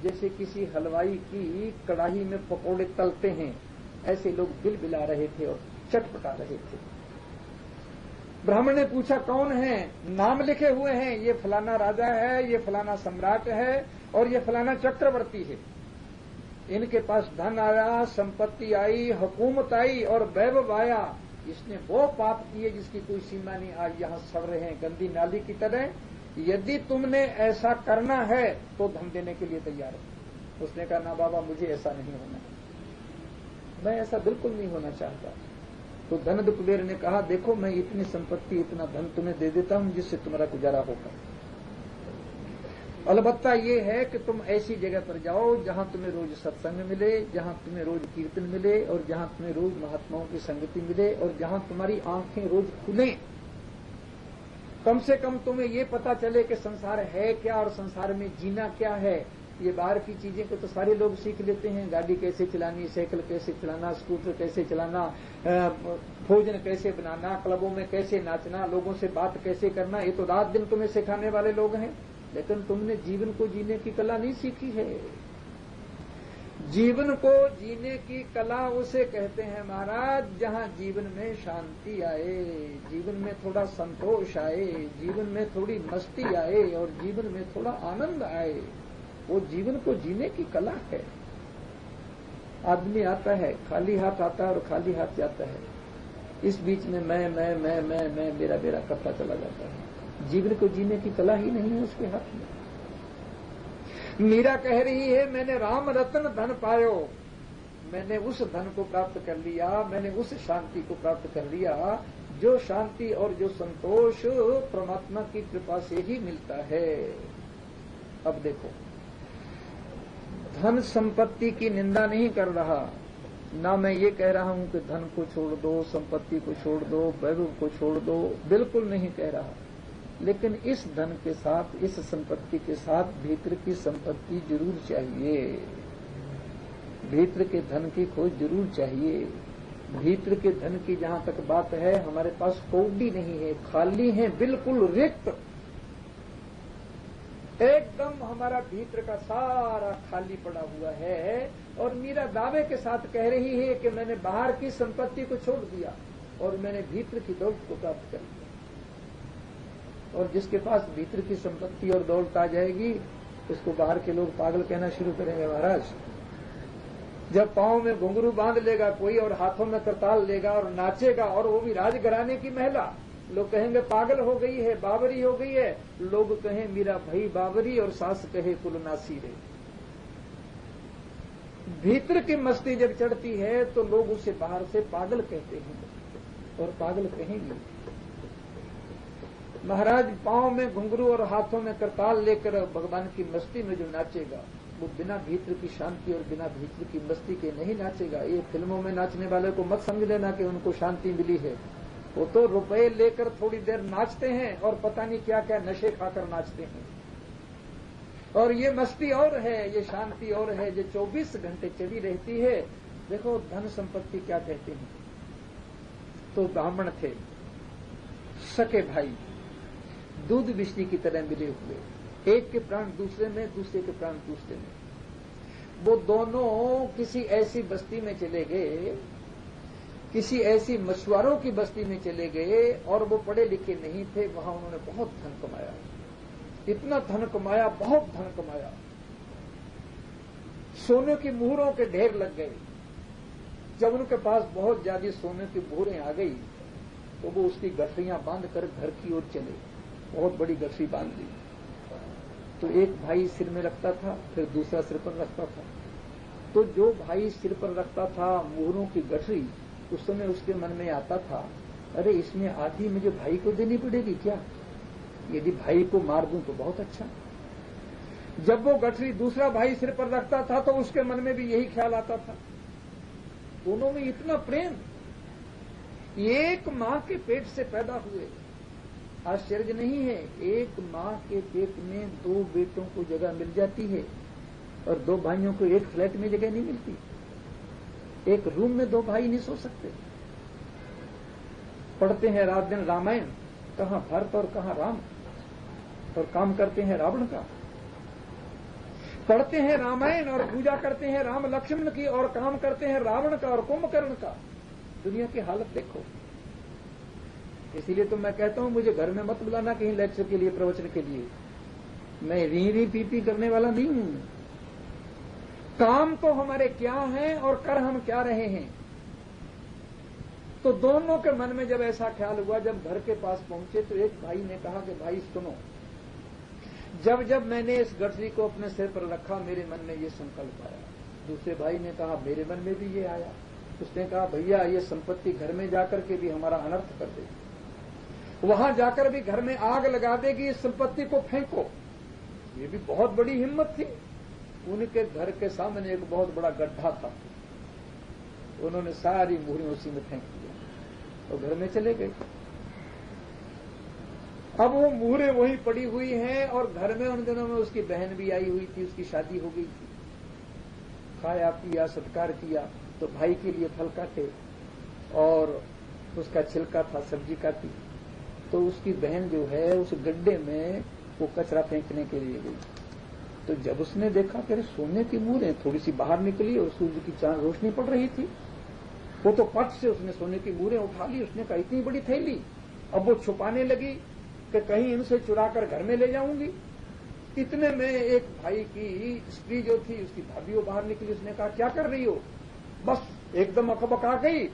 जैसे किसी हलवाई की कड़ाही में पकोड़े तलते हैं, ऐसे लोग बिलबिला रहे थे और चटपटा रहे थे। ब्राह्मण ने पूछा कौन है? नाम लिखे हुए हैं, ये फलाना राजा है, ये फलाना सम्राट है और ये फलाना चक्रवर्ती है। इनके पास धन आया, संपत्ति आई, हुकूमत आई और वैभव आया। इसने वो पाप किए जिसकी कोई सीमा नहीं, आज यहां सड़ रहे हैं गंदी नाली की तरह। यदि तुमने ऐसा करना है तो धन देने के लिए तैयार हो। उसने कहा ना बाबा, मुझे ऐसा नहीं होना, मैं ऐसा बिल्कुल नहीं होना चाहता। तो धनद कुबेर ने कहा देखो मैं इतनी संपत्ति, इतना धन तुम्हें दे देता हूं जिससे तुम्हारा गुजारा होगा। अलबत्ता ये है कि तुम ऐसी जगह पर जाओ जहां तुम्हें रोज सत्संग मिले, जहां तुम्हें रोज कीर्तन मिले और जहां तुम्हें रोज महात्माओं की संगति मिले और जहां तुम्हारी आंखें रोज खुले। कम से कम तुम्हें ये पता चले कि संसार है क्या और संसार में जीना क्या है। ये बाहर की चीजें को तो सारे लोग सीख लेते हैं, गाड़ी कैसे चलानी, साइकिल कैसे चलाना, स्कूटर कैसे चलाना, भोजन कैसे बनाना, क्लबों में कैसे नाचना, लोगों से बात कैसे करना, ये तो रात दिन तुम्हें सिखाने वाले लोग हैं। लेकिन तुमने जीवन को जीने की कला नहीं सीखी है। जीवन को जीने की कला उसे कहते हैं महाराज जहां जीवन में शांति आए, जीवन में थोड़ा संतोष आए, जीवन में थोड़ी मस्ती आए और जीवन में थोड़ा आनंद आए, वो जीवन को जीने की कला है। आदमी आता है, खाली हाथ आता है और खाली हाथ जाता है। इस बीच में मैं मेरा मेरा करता चला जाता है। जीवन को जीने की कला ही नहीं है उसके हाथ में। मीरा कह रही है मैंने राम रत्न धन पायो, मैंने उस धन को प्राप्त कर लिया, मैंने उस शांति को प्राप्त कर लिया जो शांति और जो संतोष परमात्मा की कृपा से ही मिलता है। अब देखो, धन संपत्ति की निंदा नहीं कर रहा, ना मैं ये कह रहा हूं कि धन को छोड़ दो, संपत्ति को छोड़ दो, वैभव को छोड़ दो, बिल्कुल नहीं कह रहा। लेकिन इस धन के साथ, इस संपत्ति के साथ भीतर की संपत्ति जरूर चाहिए, भीतर के धन की खोज जरूर चाहिए। भीतर के धन की जहां तक बात है, हमारे पास कौड़ी नहीं है, खाली है, बिल्कुल रिक्त, एकदम हमारा भीतर का सारा खाली पड़ा हुआ है। और मीरा दावे के साथ कह रही है कि मैंने बाहर की संपत्ति को छोड़ दिया और मैंने भीतर की दौलत को प्राप्त कर लिया। और जिसके पास भीतर की संपत्ति और दौलत आ जाएगी, उसको बाहर के लोग पागल कहना शुरू करेंगे। महाराज, जब पांव में घुंघरू बांध लेगा कोई और हाथों में करताल लेगा और नाचेगा, और वो भी राजघराने की महिला, लोग कहेंगे पागल हो गई है, बावरी हो गई है। लोग कहें मेरा भाई बावरी और सास कहे कुलनासी रे। भीतर की मस्ती जब चढ़ती है तो लोग उसे बाहर से पागल कहते हैं और पागल कहेंगे। महाराज, पांव में घुंघरू और हाथों में करताल लेकर भगवान की मस्ती में जो नाचेगा, वो बिना भीतर की शांति और बिना भीतर की मस्ती के नहीं नाचेगा। ये फिल्मों में नाचने वाले को मत समझ लेना कि उनको शांति मिली है। वो तो रुपए लेकर थोड़ी देर नाचते हैं और पता नहीं क्या क्या नशे खाकर नाचते हैं। और ये मस्ती और है, ये शांति और है, जो 24 घंटे चली रहती है। देखो धन संपत्ति क्या कहते हैं। तो ब्राह्मण थे, सके भाई, दूध बिजली की तरह मिले हुए, एक के प्राण दूसरे में, दूसरे के प्राण दूसरे में। वो दोनों किसी ऐसी बस्ती में चले गए, किसी ऐसी मछुआरों की बस्ती में चले गए, और वो पढ़े लिखे नहीं थे। वहां उन्होंने बहुत धन कमाया, इतना धन कमाया, बहुत धन कमाया। सोने की मुहरों के ढेर लग गए। जब उनके पास बहुत ज्यादा सोने की मुहरें आ गई तो वो उसकी गठरियां बांधकर घर की ओर चले। बहुत बड़ी गठरी बांध ली। तो एक भाई सिर में रखता था, फिर दूसरा सिर पर रखता था। तो जो भाई सिर पर रखता था मुहरों की गठरी, उस समय उसके मन में आता था, अरे इसमें आधी मुझे भाई को देनी पड़ेगी क्या? यदि भाई को मार दूं तो बहुत अच्छा। जब वो गठरी दूसरा भाई सिर पर रखता था तो उसके मन में भी यही ख्याल आता था। दोनों में इतना प्रेम, एक मां के पेट से पैदा हुए। आश्चर्य नहीं है, एक मां के पेट में 2 बेटों को जगह मिल जाती है और 2 भाइयों को एक फ्लैट में जगह नहीं मिलती। एक रूम में 2 भाई नहीं सो सकते। पढ़ते हैं रात दिन रामायण, कहां भरत और कहां राम, और काम करते हैं रावण का। पढ़ते हैं रामायण और पूजा करते हैं राम लक्ष्मण की, और काम करते हैं रावण का और कुंभकर्ण का। दुनिया की हालत देखो। इसीलिए तो मैं कहता हूं, मुझे घर में मत बुलाना कहीं लेक्चर के लिए, प्रवचन के लिए। मैं री री पी पी करने वाला नहीं हूं। काम तो हमारे क्या हैं और कर हम क्या रहे हैं। तो दोनों के मन में जब ऐसा ख्याल हुआ, जब घर के पास पहुंचे तो एक भाई ने कहा कि भाई सुनो, जब जब मैंने इस गठरी को अपने सिर पर रखा मेरे मन में ये संकल्प आया। दूसरे भाई ने कहा मेरे मन में भी ये आया। उसने कहा भैया ये संपत्ति घर में जाकर के भी हमारा अनर्थ कर देगी, वहां जाकर भी घर में आग लगा देगी, इस संपत्ति को फेंको। ये भी बहुत बड़ी हिम्मत थी। उनके घर के सामने एक बहुत बड़ा गड्ढा था, उन्होंने सारी मुहरें उसी में फेंक दिया और घर में चले गए। अब वो मुहरें वहीं पड़ी हुई हैं और घर में उन दिनों में उसकी बहन भी आई हुई थी, उसकी शादी हो गई थी। खाया पिया सत्कार किया, तो भाई के लिए फल काटे और उसका छिलका था, सब्जी काटी। तो उसकी बहन जो है उस गड्ढे में वो कचरा फेंकने के लिए गई। तो जब उसने देखा कि सोने की मुहरें थोड़ी सी बाहर निकली और सूर्य की चांद रोशनी पड़ रही थी, वो तो पट से उसने सोने की मुहरें उठा ली। उसने कहा इतनी बड़ी थैली। अब वो छुपाने लगी कि कहीं इनसे चुराकर घर में ले जाऊंगी। इतने में एक भाई की स्त्री जो थी, उसकी भाभी वो बाहर निकली। उसने कहा क्या कर रही हो? बस एकदम अकबक आ गई।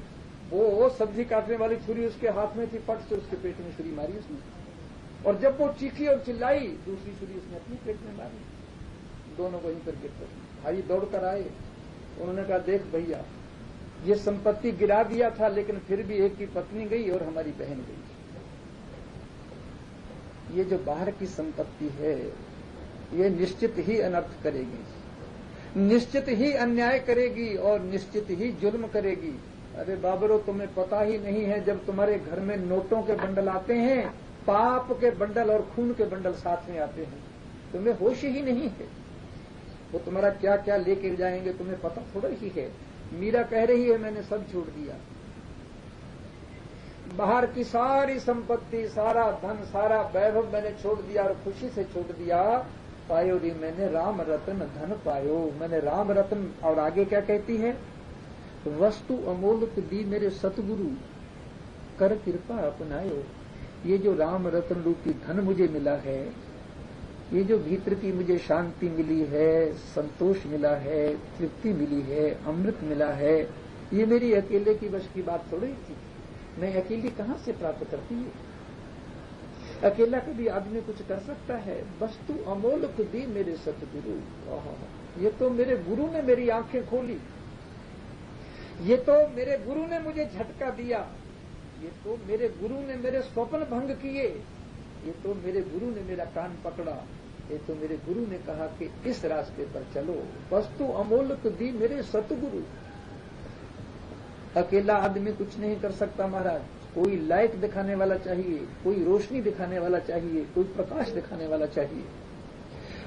वो सब्जी काटने वाली छुरी उसके हाथ में थी, पट से उसके पेट में छुरी मारी उसने। और जब वो चीखी और चिल्लाई, दूसरी छुरी उसने अपने पेट में मारी। दोनों वहीं पर गिर पड़े। भाई दौड़कर आए, उन्होंने कहा देख भैया, ये संपत्ति गिरा दिया था, लेकिन फिर भी एक की पत्नी गई और हमारी बहन गई। ये जो बाहर की संपत्ति है, ये निश्चित ही अनर्थ करेगी, निश्चित ही अन्याय करेगी और निश्चित ही जुल्म करेगी। अरे बाबरो, तुम्हें पता ही नहीं है, जब तुम्हारे घर में नोटों के बंडल आते हैं, पाप के बंडल और खून के बंडल साथ में आते हैं, तुम्हें होश ही नहीं है। वो तुम्हारा क्या क्या लेके जाएंगे तुम्हें पता थोड़ा ही है। मीरा कह रही है मैंने सब छोड़ दिया, बाहर की सारी संपत्ति, सारा धन, सारा वैभव मैंने छोड़ दिया और खुशी से छोड़ दिया। पायो री मैंने राम रतन धन पायो, मैंने राम रतन। और आगे क्या कहती है, वस्तु अमोलक दी मेरे सतगुरु, कर कृपा अपनायो। ये जो राम रतन रूपी धन मुझे मिला है, ये जो भीतर की मुझे शांति मिली है, संतोष मिला है, तृप्ति मिली है, अमृत मिला है, ये मेरी अकेले की बस की बात थोड़ी थी। मैं अकेली कहां से प्राप्त करती है? अकेला कभी आदमी कुछ कर सकता है? वस्तु अमोलक दी मेरे सतगुरु। ये तो मेरे गुरु ने मेरी आंखें खोली, ये तो मेरे गुरु ने मुझे झटका दिया, ये तो मेरे गुरु ने मेरे स्वप्न भंग किए, ये तो मेरे गुरु ने मेरा कान पकड़ा, ये तो मेरे गुरु ने कहा कि इस रास्ते पर चलो। वस्तु अमोलक दी मेरे सतगुरु। अकेला आदमी कुछ नहीं कर सकता महाराज, कोई लाइट दिखाने वाला चाहिए, कोई रोशनी दिखाने वाला चाहिए, कोई प्रकाश दिखाने वाला चाहिए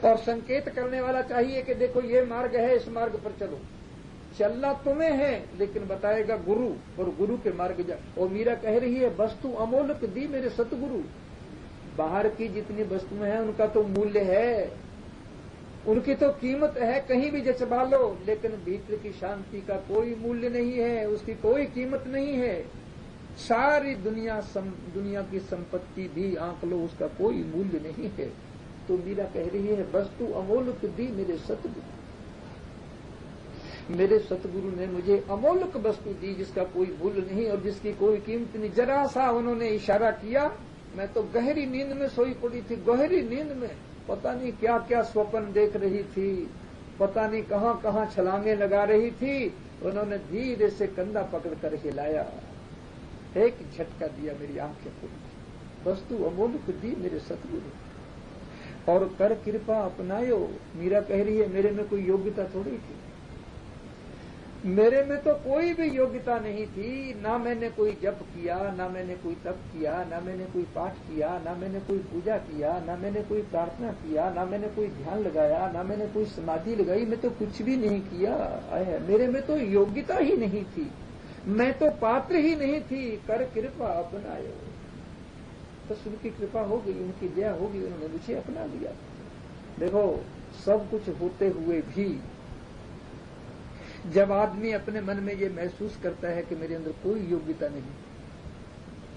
और संकेत करने वाला चाहिए कि देखो ये मार्ग है, इस मार्ग पर चलो। चलना तुम्हें है, लेकिन बताएगा गुरु, और गुरु के मार्ग जा। और मीरा कह रही है वस्तु अमोलक दी मेरे सतगुरु। बाहर की जितनी वस्तुएं हैं उनका तो मूल्य है, उनकी तो कीमत है, कहीं भी जचबा लो, लेकिन भीतर की शांति का कोई मूल्य नहीं है, उसकी कोई कीमत नहीं है। सारी दुनिया की संपत्ति भी आंक लो, उसका कोई मूल्य नहीं है। तो मीरा कह रही है वस्तु अमोलक दी मेरे सतगुरु। मेरे सतगुरु ने मुझे अमोलक वस्तु दी जिसका कोई मूल्य नहीं और जिसकी कोई कीमत नहीं। जरा सा उन्होंने इशारा किया, मैं तो गहरी नींद में सोई पड़ी थी, गहरी नींद में। पता नहीं क्या क्या स्वप्न देख रही थी, पता नहीं कहां कहां छलांगे लगा रही थी। उन्होंने धीरे से कंधा पकड़कर हिलाया, एक झटका दिया, मेरी आंखें खुली। वस्तु अमोलक दी मेरे सतगुरु और कर कृपा अपनायो। मीरा कह रही है मेरे में कोई योग्यता थोड़ी थी, मेरे में तो कोई भी योग्यता नहीं थी। ना मैंने कोई जप किया, ना मैंने कोई तप किया, ना मैंने कोई पाठ किया, ना मैंने कोई पूजा किया, ना मैंने कोई प्रार्थना किया, ना मैंने कोई ध्यान लगाया, ना मैंने कोई समाधि लगाई। मैं तो कुछ भी नहीं किया। मेरे में तो योग्यता ही नहीं थी, मैं तो पात्र ही नहीं थी। कर कृपा अपनायो, तो उनकी कृपा हो गई, उनकी दया हो गई, उन्होंने मुझे अपना लिया। देखो सब कुछ होते हुए भी जब आदमी अपने मन में ये महसूस करता है कि मेरे अंदर कोई योग्यता नहीं,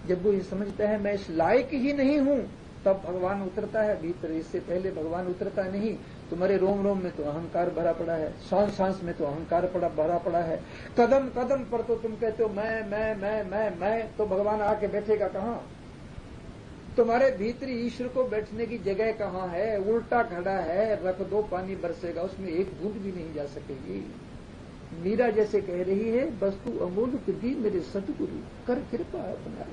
जब वो ये समझता है मैं इस लायक ही नहीं हूं, तब भगवान उतरता है भीतर। इससे पहले भगवान उतरता नहीं। तुम्हारे रोम रोम में तो अहंकार भरा पड़ा है, सांस सांस में तो अहंकार भरा पड़ा है, कदम कदम पर तो तुम कहते हो मैं, तो भगवान आके बैठेगा कहां? तुम्हारे भीतरी ईश्वर को बैठने की जगह कहां है? उल्टा खड़ा है, रख दो पानी बरसेगा, उसमें एक बूंद भी नहीं जा सकेगी। मीरा जैसे कह रही है वस्तु अमोलक दी मेरे सतगुरु, कर कृपा अपना।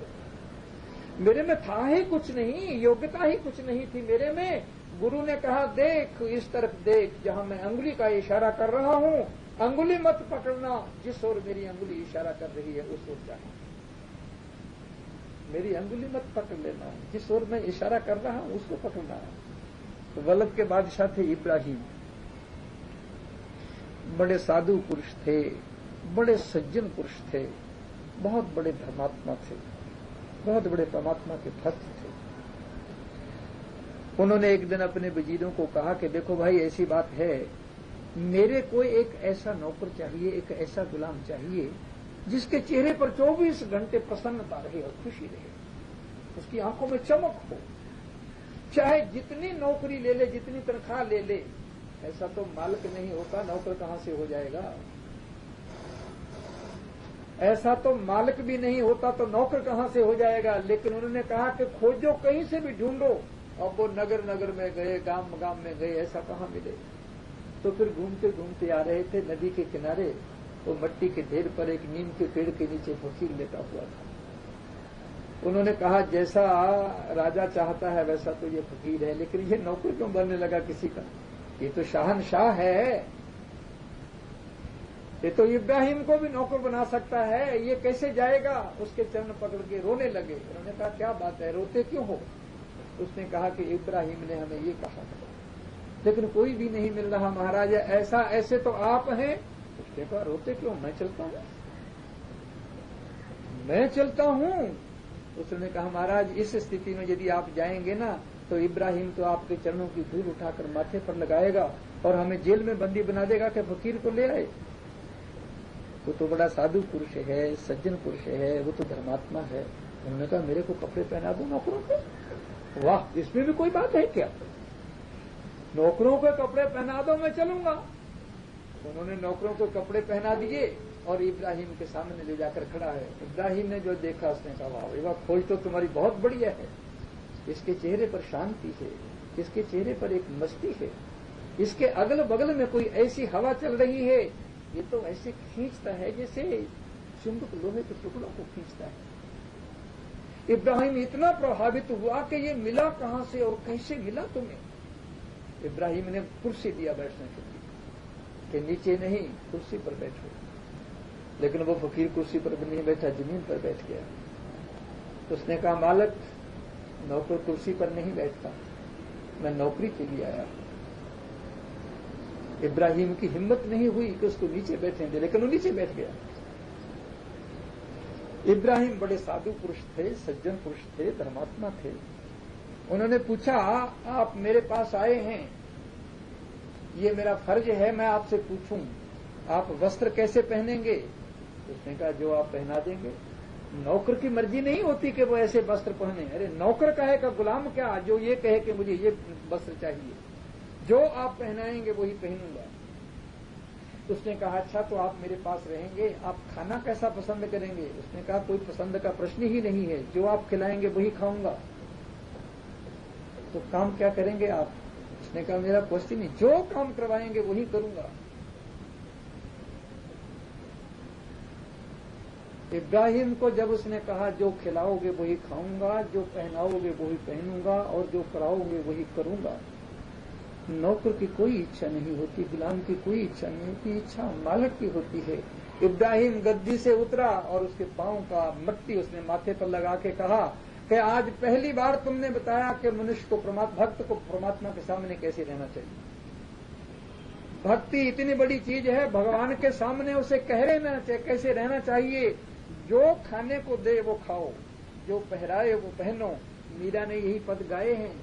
मेरे में था ही कुछ नहीं, योग्यता ही कुछ नहीं थी मेरे में। गुरु ने कहा देख इस तरफ देख, जहां मैं अंगुली का इशारा कर रहा हूं, अंगुली मत पकड़ना, जिस ओर मेरी अंगुली इशारा कर रही है उस ओर जाना। मेरी अंगुली मत पकड़ लेना, जिस ओर मैं इशारा कर रहा हूं उसको पकड़ना। तो वल्लभ के बादशाह थे इब्राहिम, बड़े साधु पुरुष थे, बड़े सज्जन पुरुष थे, बहुत बड़े धर्मात्मा थे, बहुत बड़े परमात्मा के भक्त थे। उन्होंने एक दिन अपने वजीरों को कहा कि देखो भाई ऐसी बात है, मेरे को एक ऐसा नौकर चाहिए, एक ऐसा गुलाम चाहिए जिसके चेहरे पर 24 घंटे प्रसन्नता रहे और खुशी रहे, उसकी आंखों में चमक हो। चाहे जितनी नौकरी ले ले, जितनी तनख्वाह ले ले, ऐसा तो मालिक नहीं होता, नौकर कहां से हो जाएगा? ऐसा तो मालिक भी नहीं होता तो नौकर कहां से हो जाएगा? लेकिन उन्होंने कहा कि खोजो, कहीं से भी ढूंढो। अब वो नगर नगर में गए, गांव गांव में गए, ऐसा कहां मिले? तो फिर घूमते घूमते आ रहे थे नदी के किनारे, तो मट्टी के ढेर पर एक नीम के पेड़ के नीचे फकीर लेटा हुआ था। उन्होंने कहा जैसा राजा चाहता है वैसा तो ये फकीर है, लेकिन ये नौकर क्यों बनने लगा किसी का? ये तो शाहनशाह है, ये तो इब्राहिम को भी नौकर बना सकता है, ये कैसे जाएगा? उसके चरण पकड़ के रोने लगे। उन्होंने कहा क्या बात है, रोते क्यों हो? उसने कहा कि इब्राहिम ने हमें ये कहा था, लेकिन कोई भी नहीं मिल रहा महाराज, ऐसे तो आप हैं। उसने कहा रोते क्यों, मैं चलता हूं, मैं चलता हूं। उसने कहा महाराज इस स्थिति में यदि आप जाएंगे ना तो इब्राहिम तो आपके चरणों की धूल उठाकर माथे पर लगाएगा और हमें जेल में बंदी बना देगा कि फकीर को ले आए। वो तो बड़ा साधु पुरुष है, सज्जन पुरुष है, वो तो धर्मात्मा है। उन्होंने कहा मेरे को कपड़े पहना दो नौकरों को। वाह, इसमें भी कोई बात है क्या? नौकरों को कपड़े पहना दो, मैं चलूंगा। उन्होंने नौकरों को कपड़े पहना दिए और इब्राहिम के सामने ले जाकर खड़ा है। इब्राहिम ने जो देखा उसने कहा वाह वाह, खोज तो तुम्हारी बहुत बढ़िया है। इसके चेहरे पर शांति है, इसके चेहरे पर एक मस्ती है, इसके अगल बगल में कोई ऐसी हवा चल रही है, ये तो ऐसे खींचता है जैसे चुंबक लोहे के टुकड़ों को खींचता है। इब्राहिम इतना प्रभावित हुआ कि ये मिला कहां से और कैसे मिला तुम्हें? इब्राहिम ने कुर्सी दिया बैठने के लिए कि नीचे नहीं कुर्सी पर बैठो, लेकिन वो फकीर कुर्सी पर भी नहीं बैठा, जमीन पर बैठ गया। उसने कहा मालिक नौकर कुर्सी पर नहीं बैठता, मैं नौकरी के लिए आया। इब्राहिम की हिम्मत नहीं हुई कि उसको नीचे बैठने दे, लेकिन वो नीचे बैठ गया। इब्राहिम बड़े साधु पुरुष थे, सज्जन पुरुष थे, धर्मात्मा थे। उन्होंने पूछा आप मेरे पास आए हैं, ये मेरा फर्ज है मैं आपसे पूछूं, आप वस्त्र कैसे पहनेंगे? उसने कहा जो आप पहना देंगे। नौकर की मर्जी नहीं होती कि वो ऐसे वस्त्र पहने। अरे नौकर कहे का गुलाम क्या, जो ये कहे कि मुझे ये वस्त्र चाहिए, जो आप पहनाएंगे वही पहनूंगा। उसने कहा अच्छा तो आप मेरे पास रहेंगे, आप खाना कैसा पसंद करेंगे? उसने कहा कोई पसंद का प्रश्न ही नहीं है, जो आप खिलाएंगे वही खाऊंगा। तो काम क्या करेंगे आप? उसने कहा मेरा क्वेश्चन नहीं, जो काम करवाएंगे वही करूंगा। इब्राहिम को जब उसने कहा जो खिलाओगे वही खाऊंगा, जो पहनाओगे वही पहनूंगा और जो कराओगे वही करूंगा, नौकर की कोई इच्छा नहीं होती, गुलाम की कोई इच्छा नहीं होती, इच्छा मालिक की होती है। इब्राहिम गद्दी से उतरा और उसके पांव का मट्टी उसने माथे पर लगा के कहा कि आज पहली बार तुमने बताया कि मनुष्य को भक्त को परमात्मा के सामने कैसे रहना चाहिए। भक्ति इतनी बड़ी चीज है, भगवान के सामने उसे कैसे रहना चाहिए। जो खाने को दे वो खाओ, जो पहराए वो पहनो। मीरा ने यही पद गाए हैं,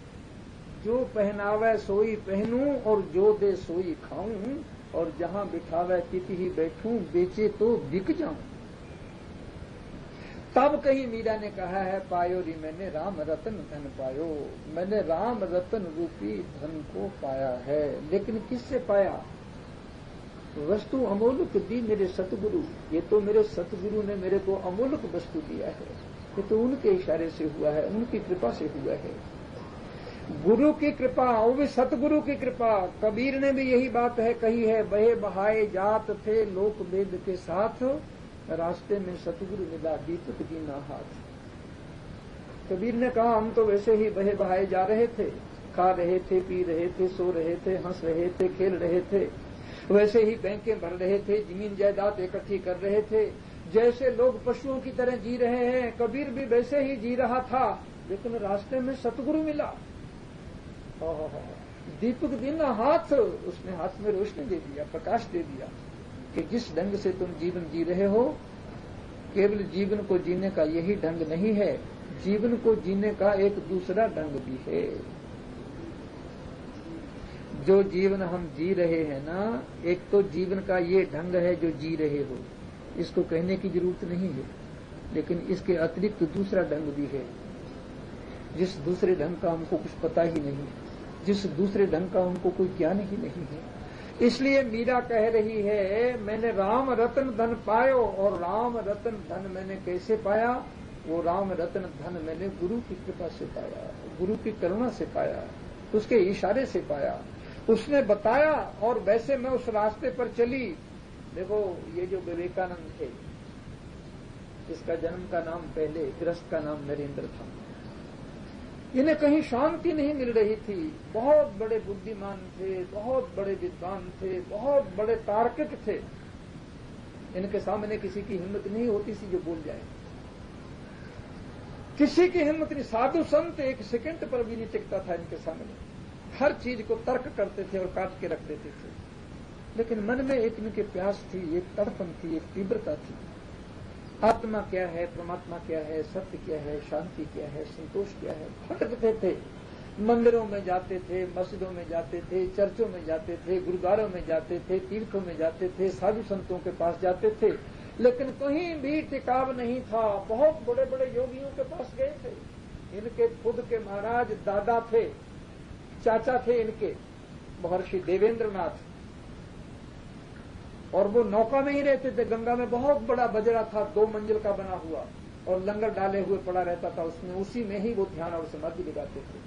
जो पहनावे सोई पहनूं और जो दे सोई खाऊं, और जहां बिठावे तिति ही बैठूं, बेचे तो बिक जाऊं। तब कहीं मीरा ने कहा है पायो री मैंने राम रतन धन पायो, मैंने राम रतन रूपी धन को पाया है। लेकिन किससे पाया? वस्तु अमूल्य दी मेरे सतगुरु, ये तो मेरे सतगुरु ने मेरे को अमूल्य वस्तु दिया है, ये तो उनके इशारे से हुआ है, उनकी कृपा से हुआ है। गुरु की कृपा, वो भी सतगुरु की कृपा। कबीर ने भी यही बात है कही है, बहे बहाए जात थे लोक वेद के साथ, रास्ते में सतगुरु मिला दीपक दीना हाथ। कबीर ने कहा हम तो वैसे ही बहे बहाए जा रहे थे, खा रहे थे, पी रहे थे, सो रहे थे, हंस रहे थे, खेल रहे थे, वैसे ही बैंकें भर रहे थे, जमीन जायदाद इकट्ठी कर रहे थे, जैसे लोग पशुओं की तरह जी रहे हैं, कबीर भी वैसे ही जी रहा था। लेकिन रास्ते में सतगुरु मिला, दीपक दीना हाथ, उसने हाथ में रोशनी दे दिया, प्रकाश दे दिया कि जिस ढंग से तुम जीवन जी रहे हो, केवल जीवन को जीने का यही ढंग नहीं है, जीवन को जीने का एक दूसरा ढंग भी है। जो जीवन हम जी रहे हैं ना, एक तो जीवन का ये ढंग है जो जी रहे हो, इसको कहने की जरूरत नहीं है, लेकिन इसके अतिरिक्त दूसरा ढंग भी है, जिस दूसरे ढंग का हमको कुछ पता ही नहीं, जिस दूसरे ढंग का हमको कोई ज्ञान ही नहीं है। इसलिए मीरा कह रही है मैंने राम रतन धन पायो, और राम रतन धन मैंने कैसे पाया? वो राम रतन धन मैंने गुरु की कृपा से पाया, गुरु की करुणा से पाया, उसके इशारे से पाया। उसने बताया और वैसे मैं उस रास्ते पर चली। देखो, ये जो विवेकानंद थे, इसका जन्म का नाम पहले, गृहस्थ का नाम नरेंद्र था। इन्हें कहीं शांति नहीं मिल रही थी। बहुत बड़े बुद्धिमान थे, बहुत बड़े विद्वान थे, बहुत बड़े तार्किक थे। इनके सामने किसी की हिम्मत नहीं होती सी जो बोल जाए, किसी की हिम्मत नहीं। साधु संत एक सेकंड पर भी नहीं टिकता था इनके सामने। हर चीज को तर्क करते थे और काट के रख देते थे। लेकिन मन में एक इनके प्यास थी, एक तड़पन थी, एक तीव्रता थी। आत्मा क्या है, परमात्मा क्या है, सत्य क्या है, शांति क्या है, संतोष क्या है। भटकते थे, मंदिरों में जाते थे, मस्जिदों में जाते थे, चर्चों में जाते थे, गुरुद्वारों में जाते थे, तीर्थों में जाते थे, साधु संतों के पास जाते थे, लेकिन कहीं भी टिकाव नहीं था। बहुत बड़े बड़े योगियों के पास गए थे। इनके खुद के महाराज दादा थे, चाचा थे इनके, महर्षि देवेंद्रनाथ। और वो नौका में ही रहते थे। गंगा में बहुत बड़ा बजरा था, 2 मंजिल का बना हुआ, और लंगर डाले हुए पड़ा रहता था उसमें। उसी में ही वो ध्यान और समाधि लगाते थे।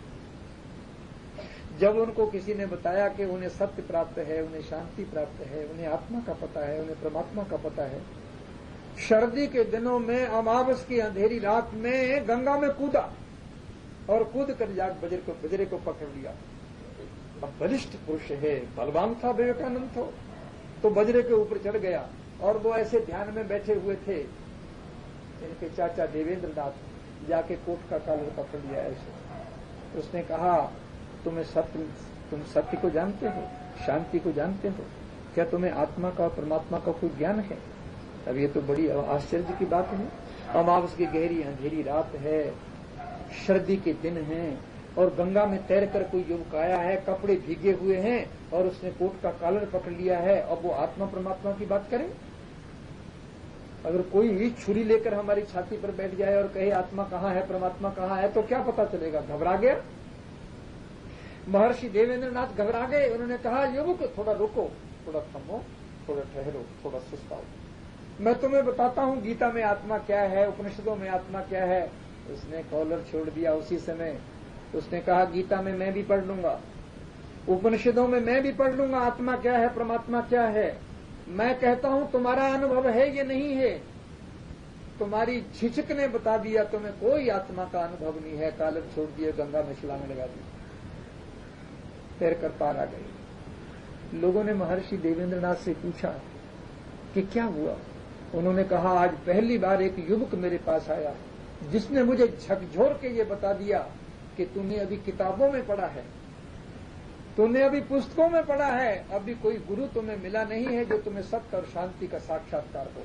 जब उनको किसी ने बताया कि उन्हें सत्य प्राप्त है, उन्हें शांति प्राप्त है, उन्हें आत्मा का पता है, उन्हें परमात्मा का पता है, सर्दी के दिनों में अमावस की अंधेरी रात में गंगा में कूदा और कूद कर जाग बजरे को पकड़ लिया। अब बलिष्ठ पुरुष है, बलवान था विवेकानंद तो बजरे के ऊपर चढ़ गया और वो ऐसे ध्यान में बैठे हुए थे। इनके चाचा देवेंद्रनाथ जाके कोट का कॉलर पकड़ लिया ऐसे। उसने कहा, तुम सत्य को जानते हो, शांति को जानते हो, क्या तुम्हें आत्मा का और परमात्मा का कोई ज्ञान है? अब ये तो बड़ी आश्चर्य की बात है। अमावस की गहरी अंधेरी रात है, सर्दी के दिन हैं, और गंगा में तैरकर कोई युवक आया है, कपड़े भीगे हुए हैं, और उसने कोट का कॉलर पकड़ लिया है। अब वो आत्मा परमात्मा की बात करें? अगर कोई छुरी लेकर हमारी छाती पर बैठ जाए और कहे आत्मा कहाँ है, परमात्मा कहाँ है, तो क्या पता चलेगा? घबरा गया महर्षि देवेंद्रनाथ, घबरा गए। उन्होंने कहा, युवक थोड़ा रुको, थोड़ा थमो, थोड़ा ठहरो, थोड़ा सुस्ताओ। मैं तुम्हें बताता हूं गीता में आत्मा क्या है, उपनिषदों में आत्मा क्या है। उसने कॉलर छोड़ दिया उसी समय। उसने कहा, गीता में मैं भी पढ़ लूंगा, उपनिषदों में मैं भी पढ़ लूंगा, आत्मा क्या है, परमात्मा क्या है। मैं कहता हूं तुम्हारा अनुभव है ये नहीं है। तुम्हारी झिझक ने बता दिया तुम्हें कोई आत्मा का अनुभव नहीं है। कॉलर छोड़ दिए, गंगा में छलांग लगा दी, तैर कर पार आ गए। लोगों ने महर्षि देवेंद्रनाथ से पूछा कि क्या हुआ। उन्होंने कहा, आज पहली बार एक युवक मेरे पास आया जिसने मुझे झकझोर के ये बता दिया कि तूने अभी किताबों में पढ़ा है, तूने अभी पुस्तकों में पढ़ा है, अभी कोई गुरु तुम्हें मिला नहीं है जो तुम्हें सत्य और शांति का साक्षात्कार हो।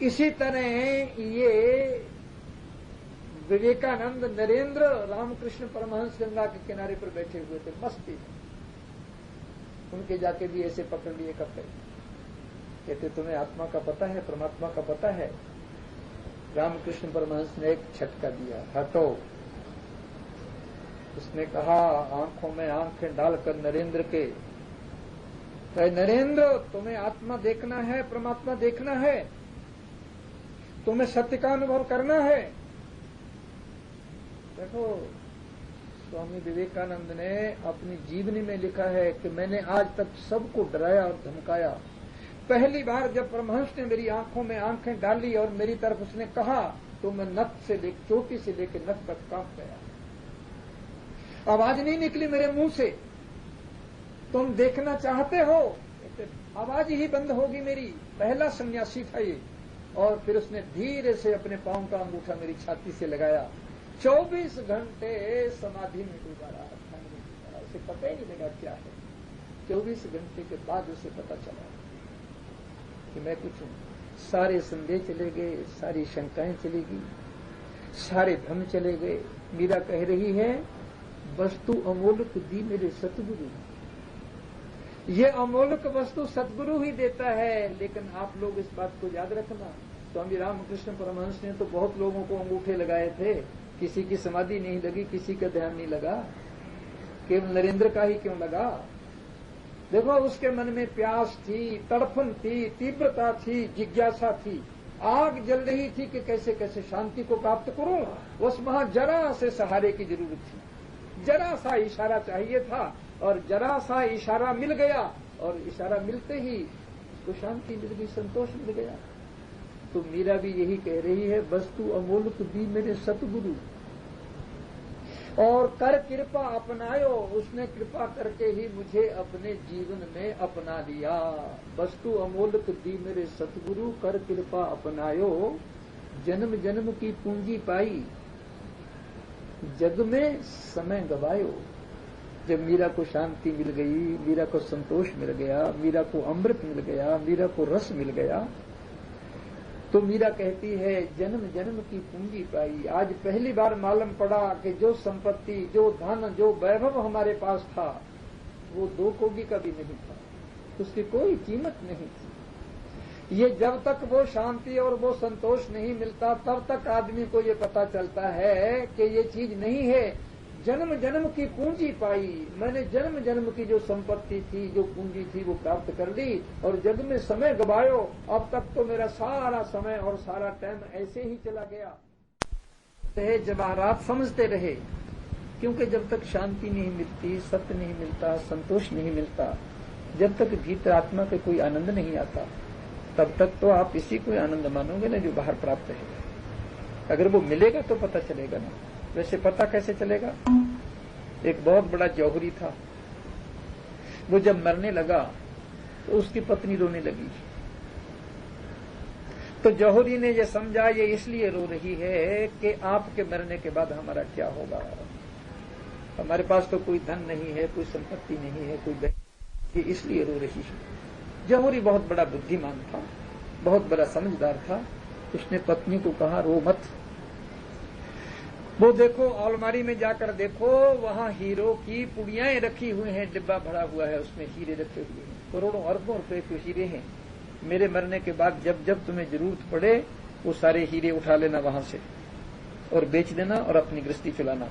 इसी तरह ये विवेकानंद नरेंद्र रामकृष्ण परमहंस गंगा के किनारे पर बैठे हुए थे मस्ती में। उनके जाके भी ऐसे पकड़ लिए कपड़े, कहते तुम्हें आत्मा का पता है, परमात्मा का पता है? रामकृष्ण परमहंस ने एक झटका दिया, हटो। उसने कहा, आंखों में आंखें डालकर नरेंद्र के, नरेंद्र तुम्हें आत्मा देखना है, परमात्मा देखना है, तुम्हें सत्य का अनुभव करना है। देखो, स्वामी विवेकानंद ने अपनी जीवनी में लिखा है कि मैंने आज तक सबको डराया और धमकाया। पहली बार जब परमहंस ने मेरी आंखों में आंखें डाली और मेरी तरफ उसने कहा तो मैं नक से लेकर चोटी से लेकर नक तक कांप गया। आवाज नहीं निकली मेरे मुंह से, तुम देखना चाहते हो, आवाज ही बंद होगी मेरी। पहला सन्यासी था ये। और फिर उसने धीरे से अपने पांव का अंगूठा मेरी छाती से लगाया। 24 घंटे समाधि में डूबा रहा, उसे पता ही नहीं लगा क्या है। 24 घंटे के बाद उसे पता चला कि मैं कुछ हूं। सारे संदेह चले गए, सारी शंकाएं चली गई, सारे भ्रम चले गए। मीरा कह रही है, वस्तु अमोलक दी मेरे सतगुरु। ये अमोलक वस्तु सतगुरु ही देता है। लेकिन आप लोग इस बात को याद रखना, स्वामी रामकृष्ण परमहंस ने तो बहुत लोगों को अंगूठे लगाए थे, किसी की समाधि नहीं लगी, किसी का ध्यान नहीं लगा, केवल नरेंद्र का ही क्यों लगा? देखो, उसके मन में प्यास थी, तड़फन थी, तीव्रता थी, जिज्ञासा थी, आग जल रही थी कि कैसे कैसे शांति को प्राप्त करूं। उस वहां जरा से सहारे की जरूरत थी, जरा सा इशारा चाहिए था और जरा सा इशारा मिल गया, और इशारा मिलते ही उसको शांति मिल गई, संतोष मिल गया। तो मीरा भी यही कह रही है, वस्तु अमोलक दी मेरे सतगुरु, और कर कृपा अपनायो, उसने कृपा करके ही मुझे अपने जीवन में अपना लिया। वस्तु अमोलक दी मेरे सतगुरु, कर कृपा अपनायो, जन्म जन्म की पूंजी पाई, जग में समय गवायो। जब मीरा को शांति मिल गई, मीरा को संतोष मिल गया, मीरा को अमृत मिल गया, मीरा को रस मिल गया, तो मीरा कहती है जन्म जन्म की पूंजी पाई। आज पहली बार मालूम पड़ा कि जो संपत्ति, जो धन, जो वैभव हमारे पास था, वो 2 कौड़ी का भी नहीं था, उसकी कोई कीमत नहीं थी। ये जब तक वो शांति और वो संतोष नहीं मिलता, तब तक आदमी को ये पता चलता है कि ये चीज नहीं है। जन्म जन्म की पूंजी पाई, मैंने जन्म जन्म की जो संपत्ति थी, जो पूंजी थी, वो प्राप्त कर ली, और जग में समय गवायो। अब तक तो मेरा सारा समय और सारा टाइम ऐसे ही चला गया। जवाहरात समझते रहे, क्योंकि जब तक शांति नहीं मिलती, सत्य नहीं मिलता, संतोष नहीं मिलता, जब तक भीतर आत्मा के कोई आनंद नहीं आता, तब तक तो आप इसी को आनंद मानोगे ना जो बाहर प्राप्त है। अगर वो मिलेगा तो पता चलेगा ना। वैसे पता कैसे चलेगा? एक बहुत बड़ा जौहरी था, वो जब मरने लगा तो उसकी पत्नी रोने लगी। तो जौहरी ने ये समझा ये इसलिए रो रही है कि आपके मरने के बाद हमारा क्या होगा। हमारे पास तो कोई धन नहीं है, कोई संपत्ति नहीं है, कोई ये इसलिए रो रही है। जौहरी बहुत बड़ा बुद्धिमान था, बहुत बड़ा समझदार था। उसने पत्नी को कहा रो मत, वो देखो अलमारी में जाकर देखो, वहां हीरो की पुड़ियां रखी हुई हैं, डिब्बा भरा हुआ है, उसमें हीरे रखे हुए हैं, करोड़ों अरबों रुपए के हीरे हैं। मेरे मरने के बाद जब जब तुम्हें जरूरत पड़े वो सारे हीरे उठा लेना वहां से और बेच देना और अपनी गृहस्थी चलाना।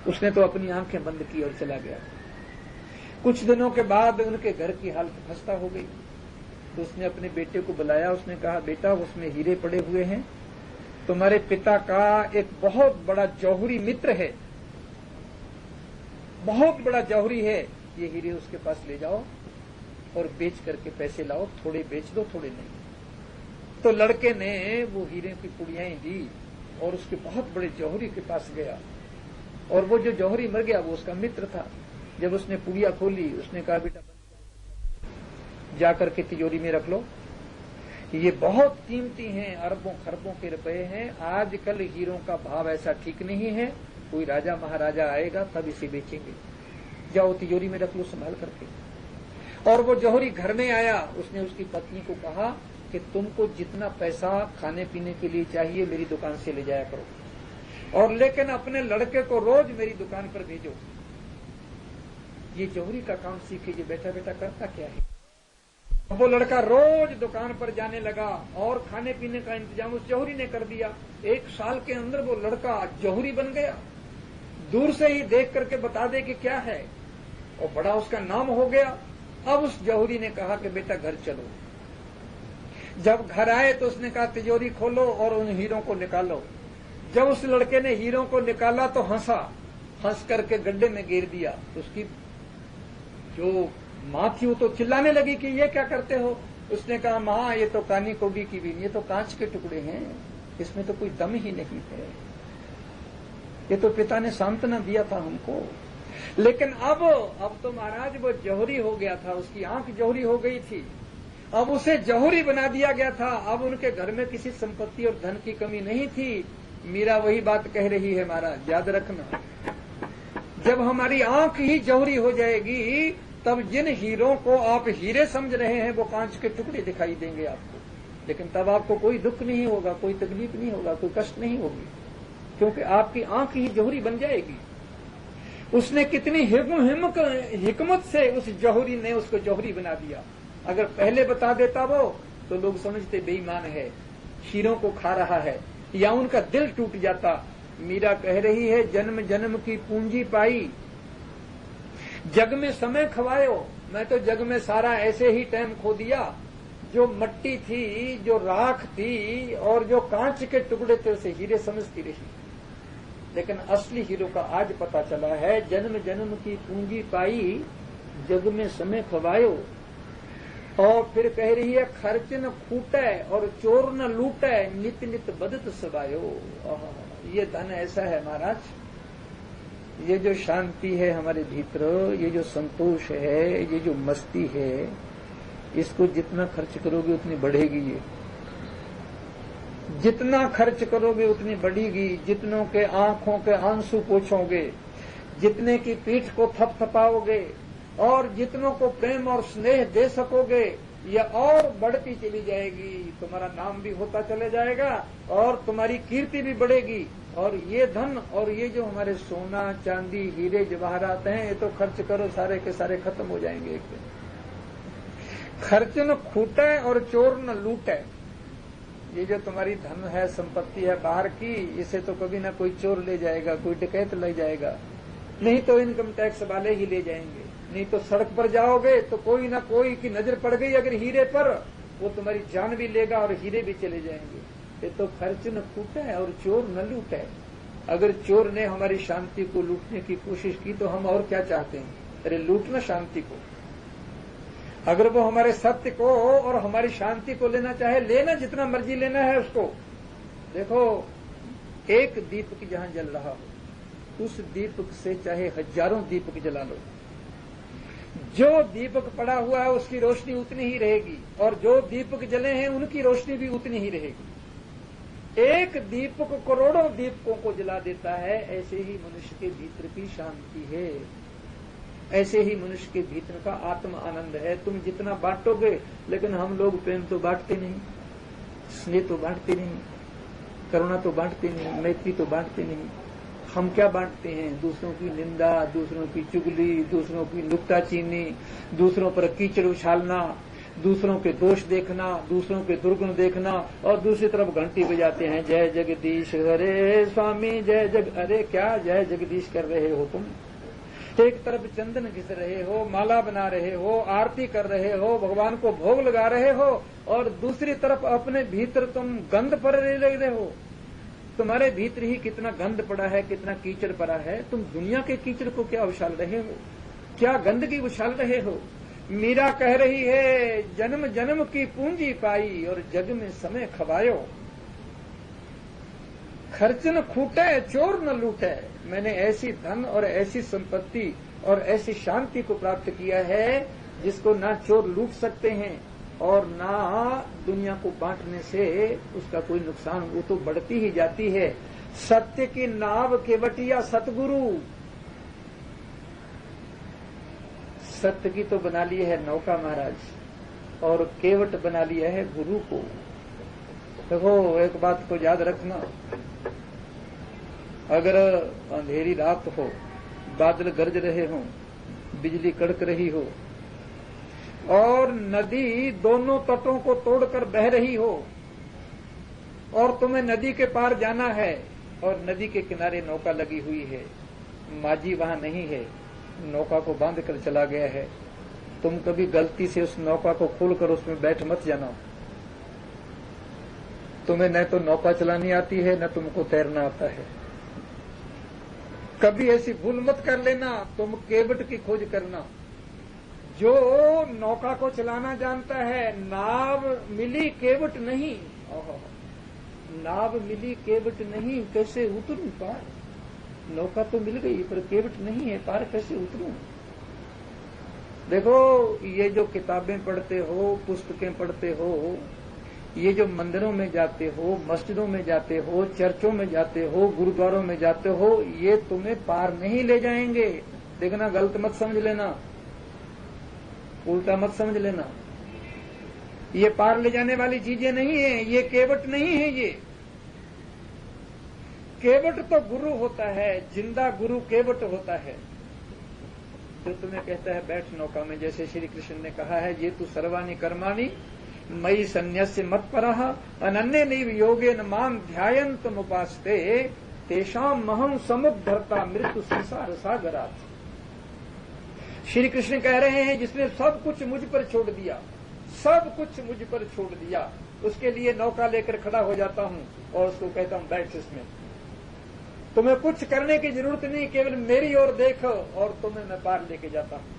उसने तो अपनी आंखें बंद की और चला गया। कुछ दिनों के बाद उनके घर की हालत खस्ता हो गई, तो उसने अपने बेटे को बुलाया। उसने कहा बेटा उसमें हीरे पड़े हुए हैं, तुम्हारे पिता का एक बहुत बड़ा जौहरी मित्र है, बहुत बड़ा जौहरी है, ये हीरे उसके पास ले जाओ और बेच करके पैसे लाओ, थोड़े बेच दो थोड़े नहीं। तो लड़के ने वो हीरे की पुड़ियां दी और उसके बहुत बड़े जौहरी के पास गया, और वो जो जौहरी मर गया वो उसका मित्र था। जब उसने पुड़िया खोली, उसने कहा बेटा जाकर के तिजोरी में रख लो, ये बहुत कीमती हैं, अरबों खरबों के रुपए हैं। आजकल हीरों का भाव ऐसा ठीक नहीं है, कोई राजा महाराजा आएगा तब इसे बेचेंगे, जाओ तिजोरी में रख लो संभाल करके। और वो जौहरी घर में आया, उसने उसकी पत्नी को कहा कि तुमको जितना पैसा खाने पीने के लिए चाहिए मेरी दुकान से ले जाया करो, और लेकिन अपने लड़के को रोज मेरी दुकान पर भेजो। ये जौहरी का काम सीखे, ये बैठा बैठा करता क्या है। वो लड़का रोज दुकान पर जाने लगा और खाने पीने का इंतजाम उस जौहरी ने कर दिया। 1 साल के अंदर वो लड़का जौहरी बन गया, दूर से ही देख करके बता दे कि क्या है, और बड़ा उसका नाम हो गया। अब उस जौहरी ने कहा कि बेटा घर चलो। जब घर आए तो उसने कहा तिजोरी खोलो और उन हीरों को निकालो। जब उस लड़के ने हीरों को निकाला तो हंसा, हंस करके गड्ढे में गिर दिया। तो उसकी जो माँ थी वो तो चिल्लाने लगी कि ये क्या करते हो। उसने कहा माँ ये तो कानी कोगी की बीन, ये तो कांच के टुकड़े हैं, इसमें तो कोई दम ही नहीं है, ये तो पिता ने सांत्वना दिया था हमको। लेकिन अब तो महाराज वो जौहरी हो गया था, उसकी आंख जौहरी हो गई थी, अब उसे जौहरी बना दिया गया था। अब उनके घर में किसी संपत्ति और धन की कमी नहीं थी। मीरा वही बात कह रही है महाराज, याद रखना, जब हमारी आंख ही जौहरी हो जाएगी तब जिन हीरों को आप हीरे समझ रहे हैं वो कांच के टुकड़े दिखाई देंगे आपको। लेकिन तब आपको कोई दुख नहीं होगा, कोई तकलीफ नहीं होगा, कोई कष्ट नहीं होगी, क्योंकि आपकी आंख ही जौहरी बन जाएगी। उसने कितनी हिकमत से उस जौहरी ने उसको जौहरी बना दिया। अगर पहले बता देता वो तो लोग समझते बेईमान है, हीरों को खा रहा है, या उनका दिल टूट जाता। मीरा कह रही है जन्म जन्म की पूंजी पाई, जग में समय खवायो। मैं तो जग में सारा ऐसे ही टाइम खो दिया, जो मट्टी थी, जो राख थी और जो कांच के टुकड़े थे उसे हीरे समझती रही। लेकिन असली हीरो का आज पता चला है। जन्म जन्म की पूंजी पाई, जग में समय खवायो। और फिर कह रही है, खर्च न खूटे और चोर न लूटे, नित नित बदत सबायो। ये धन ऐसा है महाराज, ये जो शांति है हमारे भीतर, ये जो संतोष है, ये जो मस्ती है, इसको जितना खर्च करोगे उतनी बढ़ेगी। ये जितना खर्च करोगे उतनी बढ़ेगी। जितनों के आंखों के आंसू पोंछोगे, जितने की पीठ को थपथपाओगे और जितनों को प्रेम और स्नेह दे सकोगे, यह और बढ़ती चली जाएगी। तुम्हारा नाम भी होता चले जाएगा और तुम्हारी कीर्ति भी बढ़ेगी। और ये धन और ये जो हमारे सोना चांदी हीरे जवाहरात हैं, ये तो खर्च करो सारे के सारे खत्म हो जाएंगे एक दिन। खर्च न खूटे और चोर न लूटे। ये जो तुम्हारी धन है, संपत्ति है बाहर की, इसे तो कभी ना कोई चोर ले जाएगा, कोई डकैत ले जाएगा, नहीं तो इनकम टैक्स वाले ही ले जाएंगे। नहीं तो सड़क पर जाओगे तो कोई ना कोई की नजर पड़ गई अगर हीरे पर, वो तुम्हारी जान भी लेगा और हीरे भी चले जाएंगे। ये तो खर्च न खूटे और चोर न लूटे। अगर चोर ने हमारी शांति को लूटने की कोशिश की तो हम और क्या चाहते हैं? अरे लूटना शांति को। अगर वो हमारे सत्य को और हमारी शांति को लेना चाहे, लेना, जितना मर्जी लेना है उसको। देखो, एक दीपक जहां जल रहा हो, उस दीपक से चाहे हजारों दीपक जला लो, जो दीपक पड़ा हुआ है उसकी रोशनी उतनी ही रहेगी और जो दीपक जले हैं उनकी रोशनी भी उतनी ही रहेगी। एक दीपक करोड़ों दीपकों को जला देता है। ऐसे ही मनुष्य के भीतर की शांति है, ऐसे ही मनुष्य के भीतर का आत्म आनंद है। तुम जितना बांटोगे, लेकिन हम लोग प्रेम तो बांटते नहीं, स्नेह तो बांटते नहीं, करुणा तो बांटते नहीं, मैत्री तो बांटते नहीं। हम क्या बांटते हैं? दूसरों की निंदा, दूसरों की चुगली, दूसरों की नुक्ताचीनी, दूसरों पर कीचड़ उछालना, दूसरों के दोष देखना, दूसरों के दुर्गुण देखना, और दूसरी तरफ घंटी बजाते हैं, जय जगदीश हरे स्वामी जय जग। अरे क्या जय जगदीश कर रहे हो तुम? एक तरफ चंदन घिस रहे हो, माला बना रहे हो, आरती कर रहे हो, भगवान को भोग लगा रहे हो, और दूसरी तरफ अपने भीतर तुम गंध पर लग रहे हो। तुम्हारे भीतर ही कितना गंध पड़ा है, कितना कीचड़ पड़ा है। तुम दुनिया के कीचड़ को क्या उछाल रहे हो? क्या गंदगी उछाल रहे हो? मीरा कह रही है, जन्म जन्म की पूंजी पाई और जग में समय खवायो। खर्च न खूटे चोर न लूटे। मैंने ऐसी धन और ऐसी संपत्ति और ऐसी शांति को प्राप्त किया है जिसको ना चोर लूट सकते हैं और ना दुनिया को बांटने से उसका कोई नुकसान। वो तो बढ़ती ही जाती है। सत्य की नाव केवटिया सतगुरु। सत्य की तो बना ली है नौका महाराज, और केवट बना लिया है गुरु को। देखो, एक बात को याद रखना, अगर अंधेरी रात हो, बादल गरज रहे हों, बिजली कड़क रही हो और नदी दोनों तटों को तोड़कर बह रही हो और तुम्हें नदी के पार जाना है और नदी के किनारे नौका लगी हुई है, माझी वहां नहीं है, नौका को बांध कर चला गया है, तुम कभी गलती से उस नौका को खोलकर उसमें बैठ मत जाना। तुम्हें न तो नौका चलानी आती है, न तुमको तैरना आता है। कभी ऐसी भूल मत कर लेना। तुम केवट की खोज करना। जो नौका को चलाना जानता है, नाव मिली केवट नहीं। नाव मिली केवट नहीं, कैसे उतरूं पार? नौका तो मिल गई पर केवट नहीं है, पार कैसे उतरूं? देखो, ये जो किताबें पढ़ते हो, पुस्तकें पढ़ते हो, ये जो मंदिरों में जाते हो, मस्जिदों में जाते हो, चर्चों में जाते हो, गुरुद्वारों में जाते हो, ये तुम्हें पार नहीं ले जाएंगे। देखना, गलत मत समझ लेना, उल्टा मत समझ लेना। ये पार ले जाने वाली चीजें नहीं है, ये केवट नहीं है। ये केवट तो गुरु होता है, जिंदा गुरु केवट होता है, जो तुम्हें कहता है बैठ नौका में। जैसे श्री कृष्ण ने कहा है, ये तू सर्वाणी कर्माणी मई संन्यास्य मत परः अनन्य नैव योगेन मां ध्यायन्त मुपास्ते तेषाम महं समुद्धर्ता मृत्यु संसार सागरात्। श्री कृष्ण कह रहे हैं, जिसने सब कुछ मुझ पर छोड़ दिया, सब कुछ मुझ पर छोड़ दिया, उसके लिए नौका लेकर खड़ा हो जाता हूं और उसको कहता हूं बैठ इसमें। तुम्हें कुछ करने की जरूरत नहीं, केवल मेरी ओर देखो और तुम्हें मैं पार लेके जाता हूं।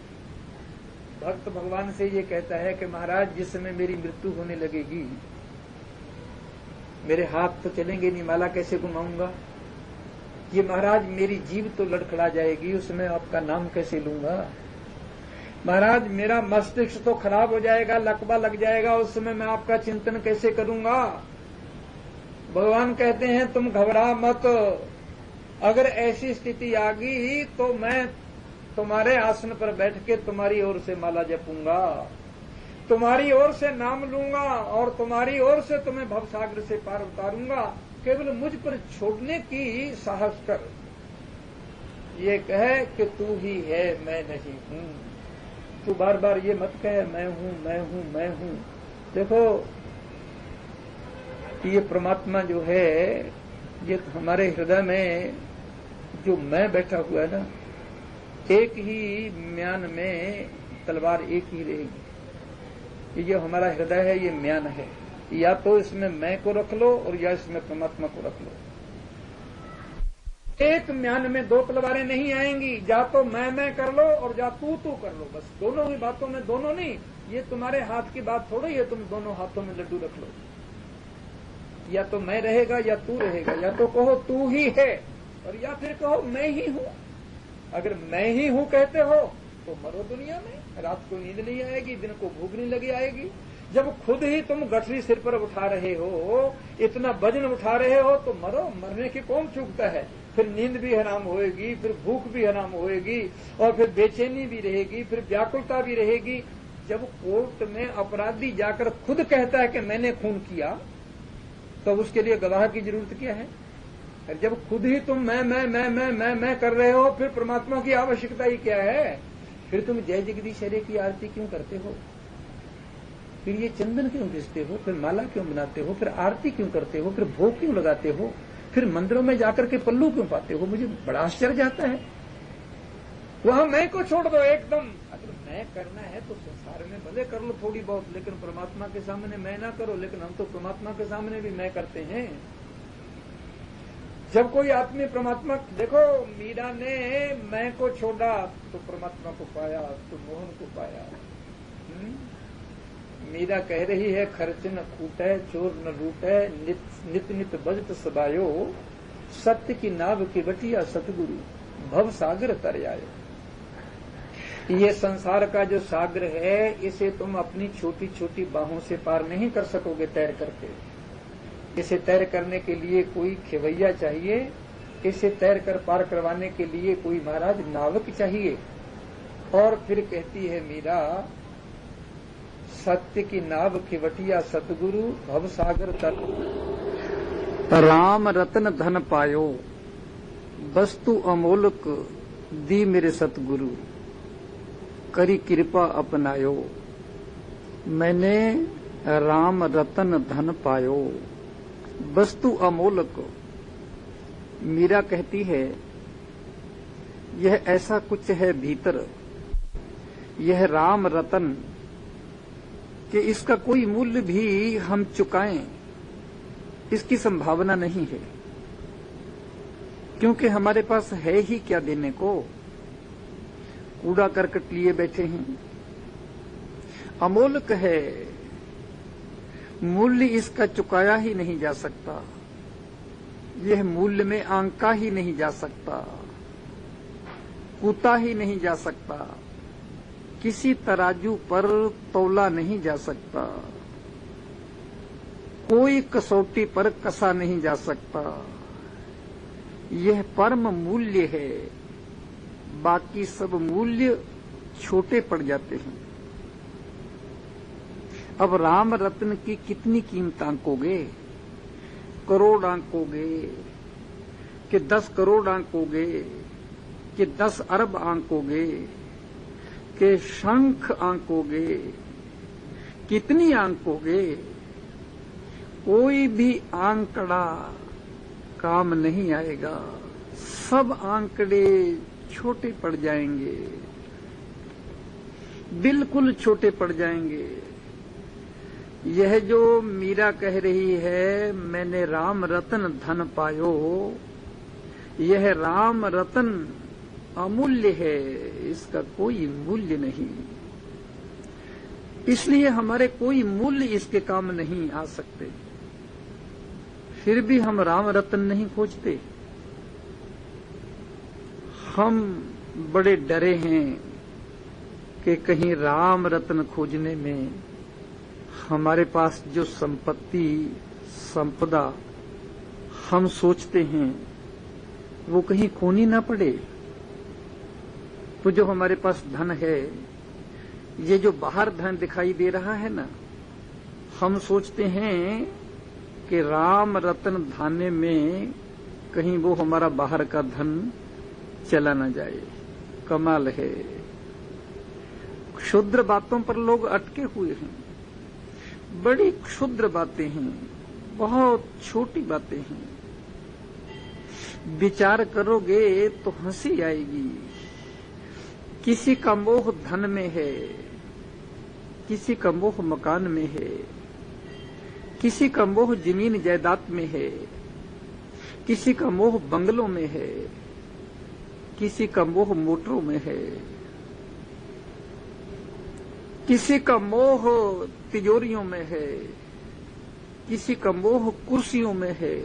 भक्त भगवान से ये कहता है कि महाराज जिस समय मेरी मृत्यु होने लगेगी, मेरे हाथ तो चलेंगे नहीं, माला कैसे घुमाऊंगा? ये महाराज मेरी जीभ तो लड़खड़ा जाएगी, उसमें आपका नाम कैसे लूंगा? महाराज मेरा मस्तिष्क तो खराब हो जाएगा, लकवा लग जाएगा, उस समय मैं आपका चिंतन कैसे करूंगा? भगवान कहते हैं तुम घबरा मत, अगर ऐसी स्थिति आ गई तो मैं तुम्हारे आसन पर बैठ के तुम्हारी ओर से माला जपूंगा, तुम्हारी ओर से नाम लूंगा और तुम्हारी ओर से तुम्हें भवसागर से पार उतारूंगा। केवल मुझ पर छोड़ने की साहस कर। ये कहे कि तू ही है, मैं नहीं हूं। तू बार बार ये मत कहे मैं हूं मैं हूं मैं हूं। देखो ये परमात्मा जो है, ये हमारे हृदय में जो मैं बैठा हुआ है ना, एक ही म्यान में तलवार एक ही रहेगी। ये हमारा हृदय है, ये म्यान है, या तो इसमें मैं को रख लो और या इसमें परमात्मा को रख लो। एक म्यान में दो तलवारें नहीं आएंगी, या तो मैं कर लो और या तू कर लो, बस दोनों ही बातों में दोनों नहीं। ये तुम्हारे हाथ की बात थोड़ी है, तुम दोनों हाथों में लड्डू रख लो। या तो मैं रहेगा या तू रहेगा, या तो कहो तू ही है और या फिर कहो मैं ही हूं। अगर मैं ही हूं कहते हो तो मरो दुनिया में, रात को नींद नहीं आएगी, दिन को भूख नहीं लगी आएगी। जब खुद ही तुम गठरी सिर पर उठा रहे हो, इतना वजन उठा रहे हो, तो मरो, मरने की कौन चूकता है? फिर नींद भी हराम होएगी, फिर भूख भी हराम होएगी और फिर बेचैनी भी रहेगी, फिर व्याकुलता भी रहेगी। जब कोर्ट में अपराधी जाकर खुद कहता है कि मैंने खून किया, तो उसके लिए गवाह की जरूरत क्या है? जब खुद ही तुम मैं कर रहे हो, फिर परमात्मा की आवश्यकता ही क्या है? फिर तुम जय जगदीश हरे की आरती क्यों करते हो? फिर ये चंदन क्यों घिसते हो? फिर माला क्यों बनाते हो? फिर आरती क्यों करते हो? फिर भोग क्यों लगाते हो? फिर मंदिरों में जाकर के पल्लू क्यों पाते हो? मुझे बड़ा आश्चर्य आता है। वहां मैं को छोड़ दो एकदम। अगर मैं करना है तो संसार में भले कर लो थोड़ी बहुत, लेकिन परमात्मा के सामने मैं ना करो। लेकिन हम तो परमात्मा के सामने भी मैं करते हैं। जब कोई आदमी परमात्मा, देखो मीरा ने मैं को छोड़ा तो परमात्मा को पाया, तो मोहन को पाया। मीरा कह रही है खर्च न खूटे, चोर न लूटे, नित नित बजट सबायो, सत्य की नाव की बटिया सतगुरु, भव सागर तर आयो। ये संसार का जो सागर है, इसे तुम अपनी छोटी छोटी बाहों से पार नहीं कर सकोगे तैर करके। इसे तैर करने के लिए कोई खेवैया चाहिए, इसे तैर कर पार करवाने के लिए कोई महाराज नावक चाहिए। और फिर कहती है मीरा, सत्य की नाव खिवटिया सतगुरु, भव सागर तर। राम रतन धन पायो, वस्तु अमोलक दी मेरे सतगुरु, करी कृपा अपनायो। मैंने राम रतन धन पायो, वस्तु अमोलक। मीरा कहती है यह ऐसा कुछ है भीतर, यह राम रतन, कि इसका कोई मूल्य भी हम चुकाएं इसकी संभावना नहीं है, क्योंकि हमारे पास है ही क्या देने को। कूड़ा करकट लिए बैठे हैं। अमोलक है, मूल्य इसका चुकाया ही नहीं जा सकता, यह मूल्य में आंका ही नहीं जा सकता, कूता ही नहीं जा सकता, किसी तराजू पर तौला नहीं जा सकता, कोई कसौटी पर कसा नहीं जा सकता। यह परम मूल्य है, बाकी सब मूल्य छोटे पड़ जाते हैं। अब राम रत्न की कितनी कीमत आंकोगे? करोड़ आंकोगे कि 10 करोड़ आंकोगे कि 10 अरब आंकोगे कि शंख आंकोगे? कितनी आंकोगे? कोई भी आंकड़ा काम नहीं आएगा, सब आंकड़े छोटे पड़ जाएंगे, बिल्कुल छोटे पड़ जाएंगे। यह जो मीरा कह रही है मैंने राम रतन धन पायो, यह राम रतन अमूल्य है, इसका कोई मूल्य नहीं। इसलिए हमारे कोई मूल्य इसके काम नहीं आ सकते। फिर भी हम राम रतन नहीं खोजते। हम बड़े डरे हैं कि कहीं राम रतन खोजने में हमारे पास जो संपत्ति संपदा हम सोचते हैं वो कहीं खोनी ना पड़े। तो जो हमारे पास धन है, ये जो बाहर धन दिखाई दे रहा है ना, हम सोचते हैं कि राम रतन धाने में कहीं वो हमारा बाहर का धन चला ना जाए। कमाल है, क्षुद्र बातों पर लोग अटके हुए हैं। बड़ी क्षुद्र बातें हैं, बहुत छोटी बातें हैं। विचार करोगे तो हंसी आएगी। किसी का मोह धन में है, किसी का मोह मकान में है, किसी का मोह जमीन जायदाद में है, किसी का मोह बंगलों में है, किसी का मोह मोटरों में है, किसी का मोह तिजोरियों में है, किसी का मोह कुर्सियों में है,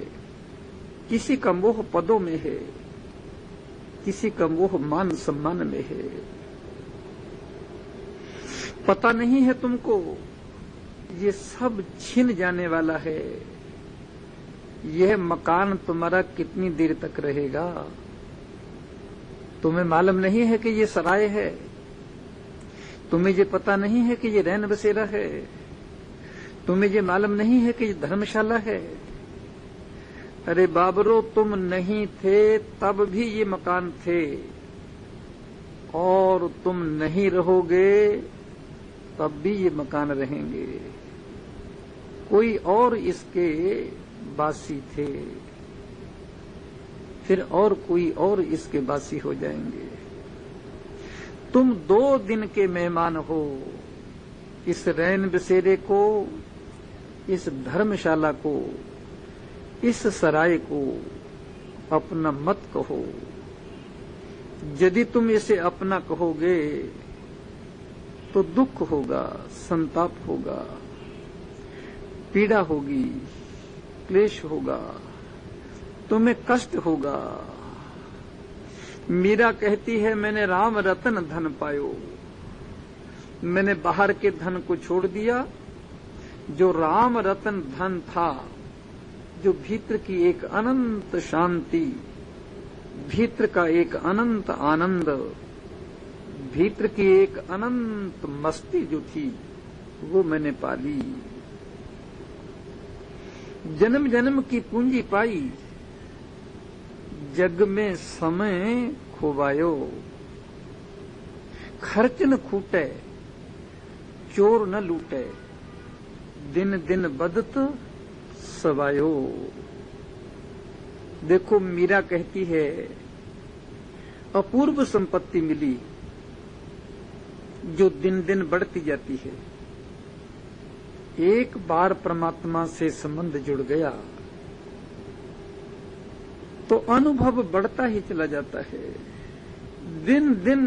किसी का मोह पदों में है, किसी का मोह मान सम्मान में है। पता नहीं है तुमको, ये सब छिन जाने वाला है। यह मकान तुम्हारा कितनी देर तक रहेगा? तुम्हें मालूम नहीं है कि ये सराय है? तुम्हें ये पता नहीं है कि ये रैन बसेरा है? तुम्हें ये मालूम नहीं है कि ये धर्मशाला है? अरे बाबरो, तुम नहीं थे तब भी ये मकान थे, और तुम नहीं रहोगे तब भी ये मकान रहेंगे। कोई और इसके बासी थे, फिर और कोई और इसके बासी हो जाएंगे। तुम 2 दिन के मेहमान हो। इस रैन बसेरे को, इस धर्मशाला को, इस सराय को अपना मत कहो। यदि तुम इसे अपना कहोगे तो दुख होगा, संताप होगा, पीड़ा होगी, क्लेश होगा, तुम्हें कष्ट होगा। मीरा कहती है, मैंने राम रतन धन पायो। मैंने बाहर के धन को छोड़ दिया। जो राम रतन धन था, जो भीतर की एक अनंत शांति, भीतर का एक अनंत आनंद, भीतर की एक अनंत मस्ती जो थी, वो मैंने पाली। जन्म जन्म की पूंजी पाई, जग में समय खोवायो। खर्च न खूटे, चोर न लूटे, दिन दिन बदत सवायो। देखो, मीरा कहती है, अपूर्व संपत्ति मिली जो दिन दिन बढ़ती जाती है। एक बार परमात्मा से संबंध जुड़ गया तो अनुभव बढ़ता ही चला जाता है। दिन दिन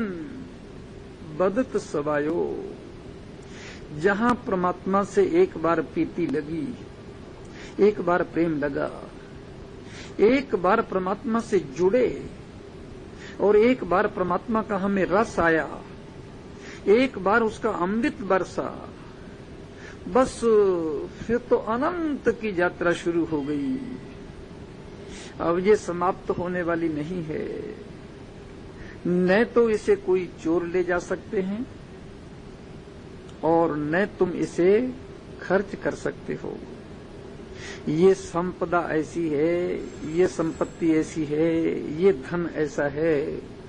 बदत सवायो। जहां परमात्मा से एक बार प्रीति लगी, एक बार प्रेम लगा, एक बार परमात्मा से जुड़े और एक बार परमात्मा का हमें रस आया, एक बार उसका अमृत बरसा, बस फिर तो अनंत की यात्रा शुरू हो गई। अब ये समाप्त होने वाली नहीं है। न तो इसे कोई चोर ले जा सकते हैं और न तुम इसे खर्च कर सकते हो। ये संपदा ऐसी है, ये संपत्ति ऐसी है, ये धन ऐसा है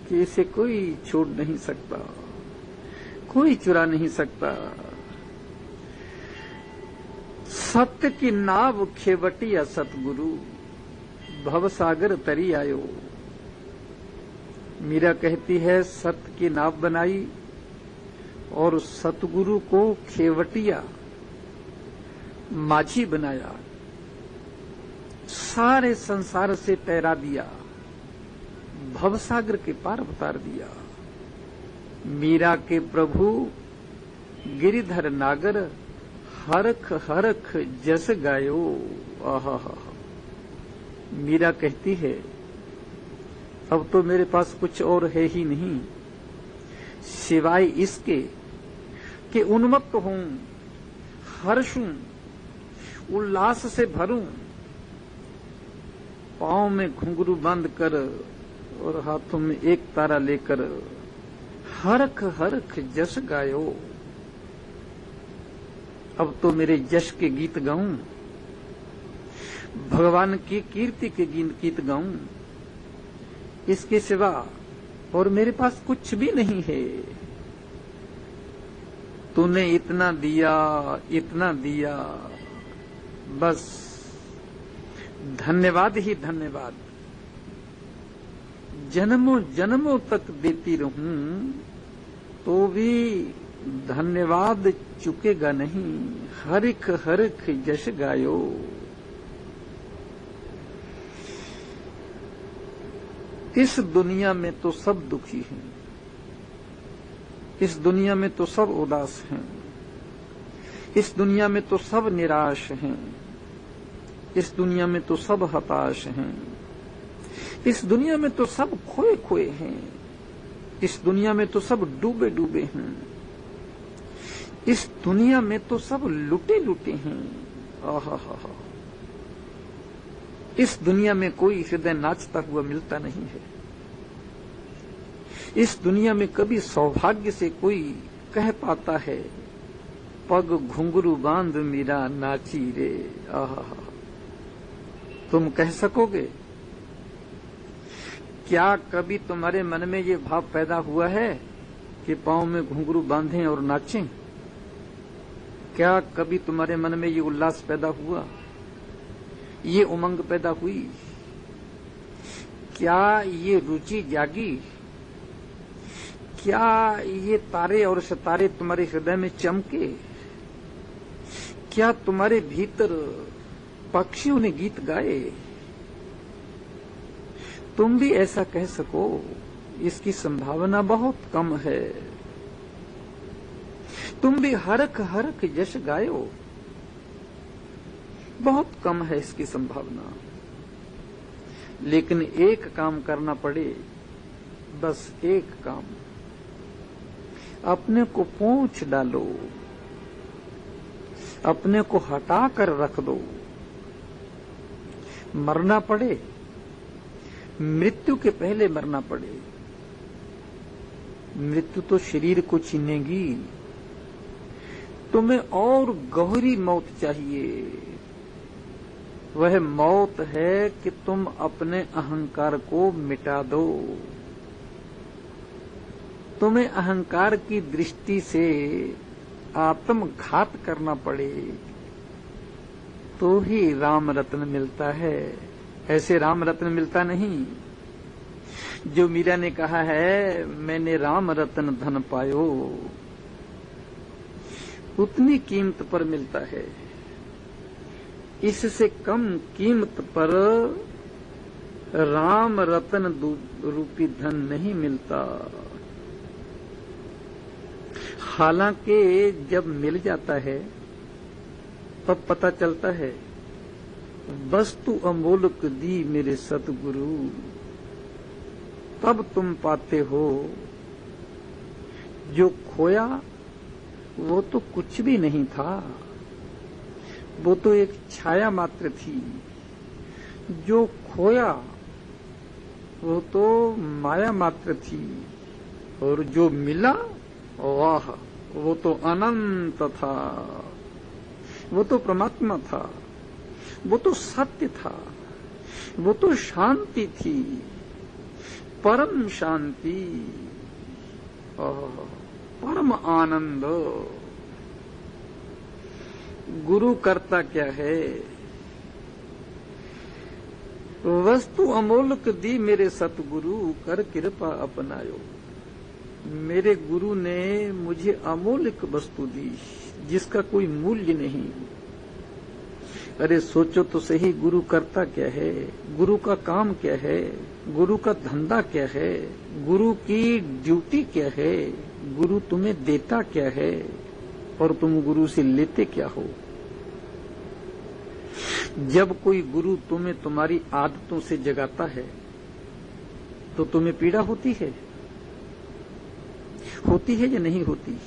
कि इसे कोई छोड़ नहीं सकता, कोई चुरा नहीं सकता। सत्य की नाव खेवटिया सतगुरु, भवसागर तरी आयो। मीरा कहती है, सत्य की नाव बनाई और सतगुरु को खेवटिया, माझी बनाया, सारे संसार से तैरा दिया। भवसागर के पार उतार दिया। मीरा के प्रभु गिरिधर नागर हरख हरख जस गायो। आहा, मीरा कहती है अब तो मेरे पास कुछ और है ही नहीं सिवाय इसके कि उन्मत्त हूं, हर्षूं, उल्लास से भरूं, पांव में घुंघरू बांध कर और हाथों में एक तारा लेकर हरख हरख जस गायो। अब तो मेरे जश के गीत गाऊं, भगवान की कीर्ति के गीत गाऊं, इसके सिवा और मेरे पास कुछ भी नहीं है। तूने इतना दिया, बस धन्यवाद ही धन्यवाद। जन्मों जन्मों तक देती रहूं तो भी धन्यवाद चुकेगा नहीं। हरिख हरिख जश गायो। इस दुनिया में तो सब दुखी हैं, इस दुनिया में तो सब उदास हैं, इस दुनिया में तो सब निराश हैं, इस दुनिया में तो सब हताश हैं, इस दुनिया में तो सब खोए खोए हैं, इस दुनिया में तो सब डूबे डूबे हैं, इस दुनिया में तो सब लुटे लुटे हैं। आहा, इस दुनिया में कोई हृदय नाचता हुआ मिलता नहीं है। इस दुनिया में कभी सौभाग्य से कोई कह पाता है पग घुंघरू बांध मीरा नाची रे। आहा, तुम कह सकोगे? क्या कभी तुम्हारे मन में ये भाव पैदा हुआ है कि पांव में घुंघरू बांधें और नाचें? क्या कभी तुम्हारे मन में ये उल्लास पैदा हुआ, ये उमंग पैदा हुई? क्या ये रुचि जागी? क्या ये तारे और सितारे तुम्हारे हृदय में चमके? क्या तुम्हारे भीतर पक्षियों ने गीत गाए? तुम भी ऐसा कह सको, इसकी संभावना बहुत कम है। तुम भी हरख हरख जश गायो, बहुत कम है इसकी संभावना। लेकिन एक काम करना पड़े, बस एक काम, अपने को पोंछ डालो, अपने को हटा कर रख दो। मरना पड़े, मृत्यु के पहले मरना पड़े। मृत्यु तो शरीर को छीनेगी, तुम्हें और गहरी मौत चाहिए। वह मौत है कि तुम अपने अहंकार को मिटा दो। तुम्हें अहंकार की दृष्टि से आत्मघात करना पड़े तो ही राम रत्न मिलता है। ऐसे राम रत्न मिलता नहीं। जो मीरा ने कहा है मैंने राम रत्न धन पायो, उतनी कीमत पर मिलता है। इससे कम कीमत पर राम रतन रूपी धन नहीं मिलता। हालांकि जब मिल जाता है तब पता चलता है वस्तु अमोलक दी मेरे सतगुरु, तब तुम पाते हो जो खोया वो तो कुछ भी नहीं था, वो तो एक छाया मात्र थी। जो खोया वो तो माया मात्र थी, और जो मिला वाह वो तो अनंत था, वो तो परमात्मा था, वो तो सत्य था, वो तो शांति थी, परम शांति, परम आनंद। गुरु करता क्या है? वस्तु अमोलक दी मेरे सतगुरु, कर कृपा अपनायो। मेरे गुरु ने मुझे अमोलक वस्तु दी जिसका कोई मूल्य नहीं। अरे सोचो तो सही, गुरु करता क्या है, गुरु का काम क्या है, गुरु का धंधा क्या है, गुरु की ड्यूटी क्या है, गुरु तुम्हें देता क्या है और तुम गुरु से लेते क्या हो। जब कोई गुरु तुम्हें तुम्हारी आदतों से जगाता है तो तुम्हें पीड़ा होती है या नहीं होती?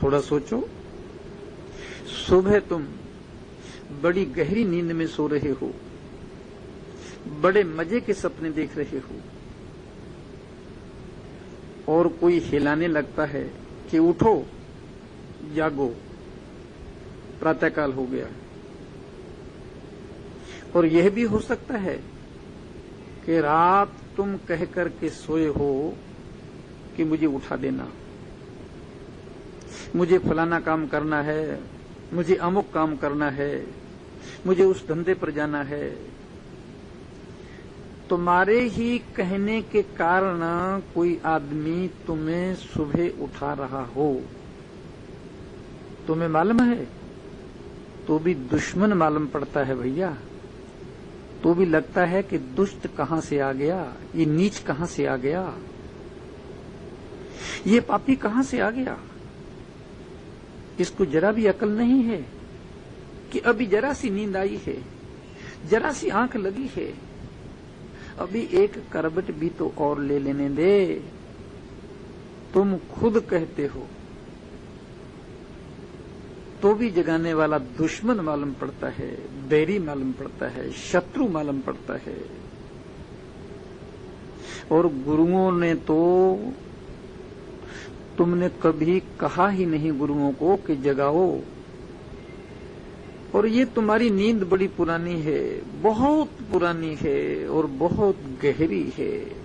थोड़ा सोचो। सुबह तुम बड़ी गहरी नींद में सो रहे हो, बड़े मजे के सपने देख रहे हो और कोई हिलाने लगता है कि उठो, जागो, प्रातःकाल हो गया। और यह भी हो सकता है कि रात तुम कह कर के सोए हो कि मुझे उठा देना, मुझे फलाना काम करना है, मुझे अमुक काम करना है, मुझे उस धंधे पर जाना है। तुम्हारे ही कहने के कारण कोई आदमी तुम्हें सुबह उठा रहा हो, तुम्हें मालूम है तो भी दुश्मन मालूम पड़ता है भैया। तो भी लगता है कि दुष्ट कहां से आ गया, ये नीच कहां से आ गया, ये पापी कहां से आ गया। इसको जरा भी अकल नहीं है कि अभी जरा सी नींद आई है, जरा सी आंख लगी है, अभी एक करवट भी तो और ले लेने दे। तुम खुद कहते हो तो भी जगाने वाला दुश्मन मालूम पड़ता है, बैरी मालूम पड़ता है, शत्रु मालूम पड़ता है। और गुरुओं ने तो, तुमने कभी कहा ही नहीं गुरुओं को कि जगाओ। और ये तुम्हारी नींद बड़ी पुरानी है, बहुत पुरानी है और बहुत गहरी है।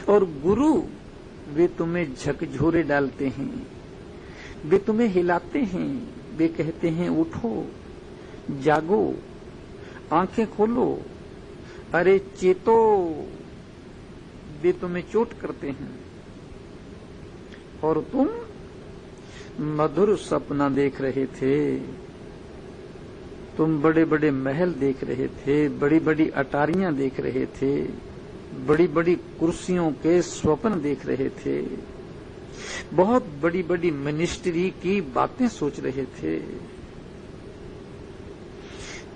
और गुरु वे तुम्हें झकझोरे डालते हैं, वे तुम्हें हिलाते हैं, वे कहते हैं उठो, जागो, आंखें खोलो, अरे चेतो। वे तुम्हें चोट करते हैं और तुम मधुर सपना देख रहे थे, तुम बड़े बड़े महल देख रहे थे, बड़ी बड़ी अटारियां देख रहे थे, बड़ी बड़ी कुर्सियों के स्वप्न देख रहे थे, बहुत बड़ी बड़ी मिनिस्ट्री की बातें सोच रहे थे।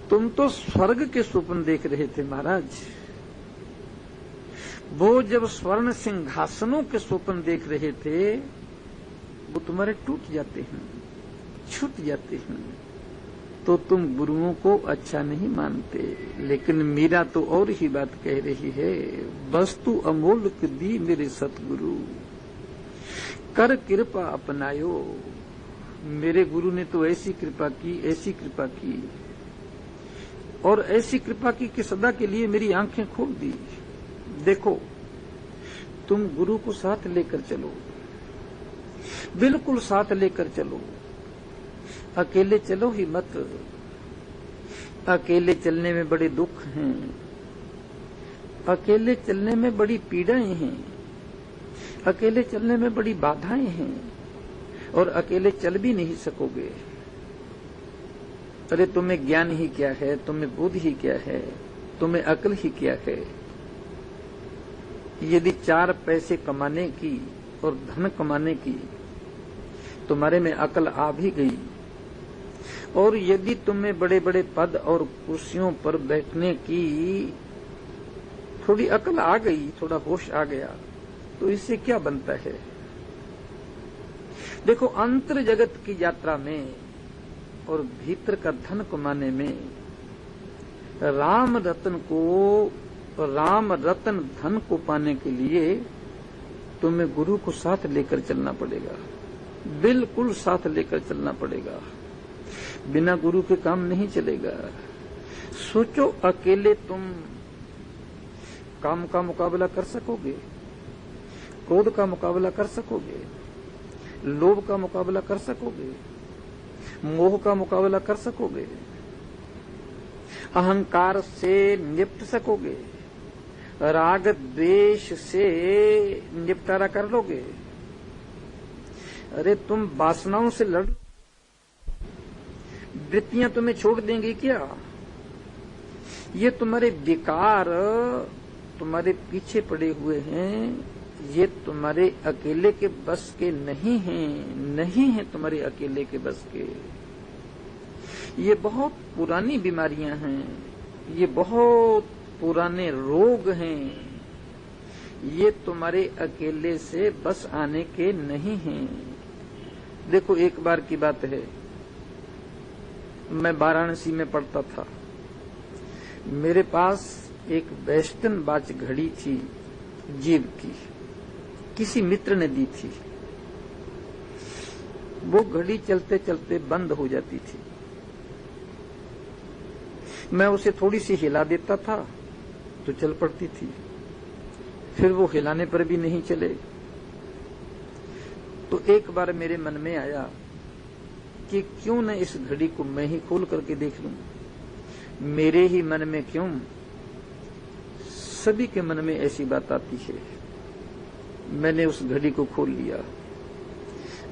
तुम तो स्वर्ग के स्वप्न देख रहे थे महाराज। वो जब स्वर्ण सिंहासनों के स्वप्न देख रहे थे वो तुम्हारे टूट जाते हैं, छूट जाते हैं, तो तुम गुरुओं को अच्छा नहीं मानते। लेकिन मीरा तो और ही बात कह रही है, वस्तु अमोल्क दी मेरे सतगुरु, कर कृपा अपनायो। मेरे गुरु ने तो ऐसी कृपा की, ऐसी कृपा की और ऐसी कृपा की कि सदा के लिए मेरी आंखें खोल दी। देखो, तुम गुरु को साथ लेकर चलो, बिल्कुल साथ लेकर चलो, अकेले चलो ही मत। अकेले चलने में बड़े दुख हैं, अकेले चलने में बड़ी पीड़ाएं हैं, अकेले चलने में बड़ी बाधाएं हैं और अकेले चल भी नहीं सकोगे। अरे तुम्हें ज्ञान ही क्या है, तुम्हें बुद्धि ही क्या है, तुम्हें अकल ही क्या है। यदि 4 पैसे कमाने की और धन कमाने की तुम्हारे में अकल आ भी गई और यदि तुम्हें बड़े बड़े पद और कुर्सियों पर बैठने की थोड़ी अकल आ गई, थोड़ा होश आ गया, तो इससे क्या बनता है। देखो, अंतर जगत की यात्रा में और भीतर का धन कमाने में राम रतन धन को पाने के लिए तुम्हें गुरु को साथ लेकर चलना पड़ेगा, बिल्कुल साथ लेकर चलना पड़ेगा। बिना गुरु के काम नहीं चलेगा। सोचो, अकेले तुम काम का मुकाबला कर सकोगे, क्रोध का मुकाबला कर सकोगे, लोभ का मुकाबला कर सकोगे, मोह का मुकाबला कर सकोगे, अहंकार से निपट सकोगे, राग द्वेष से निपटारा कर लोगे। अरे तुम वासनाओं से लड़, वृत्तियां तुम्हें छोड़ देंगी क्या? ये तुम्हारे विकार तुम्हारे पीछे पड़े हुए हैं, ये तुम्हारे अकेले के बस के नहीं हैं तुम्हारे अकेले के बस के। ये बहुत पुरानी बीमारियां हैं, ये बहुत पुराने रोग हैं, ये तुम्हारे अकेले से बस आने के नहीं हैं। देखो, एक बार की बात है, मैं वाराणसी में पढ़ता था। मेरे पास एक वेस्टर्न वॉच घड़ी थी, जेब की, किसी मित्र ने दी थी। वो घड़ी चलते चलते बंद हो जाती थी। मैं उसे थोड़ी सी हिला देता था तो चल पड़ती थी, फिर वो हिलाने पर भी नहीं चले। तो एक बार मेरे मन में आया कि क्यों न इस घड़ी को मैं ही खोल करके देख लूं। मेरे ही मन में क्यों, सभी के मन में ऐसी बात आती है। मैंने उस घड़ी को खोल लिया,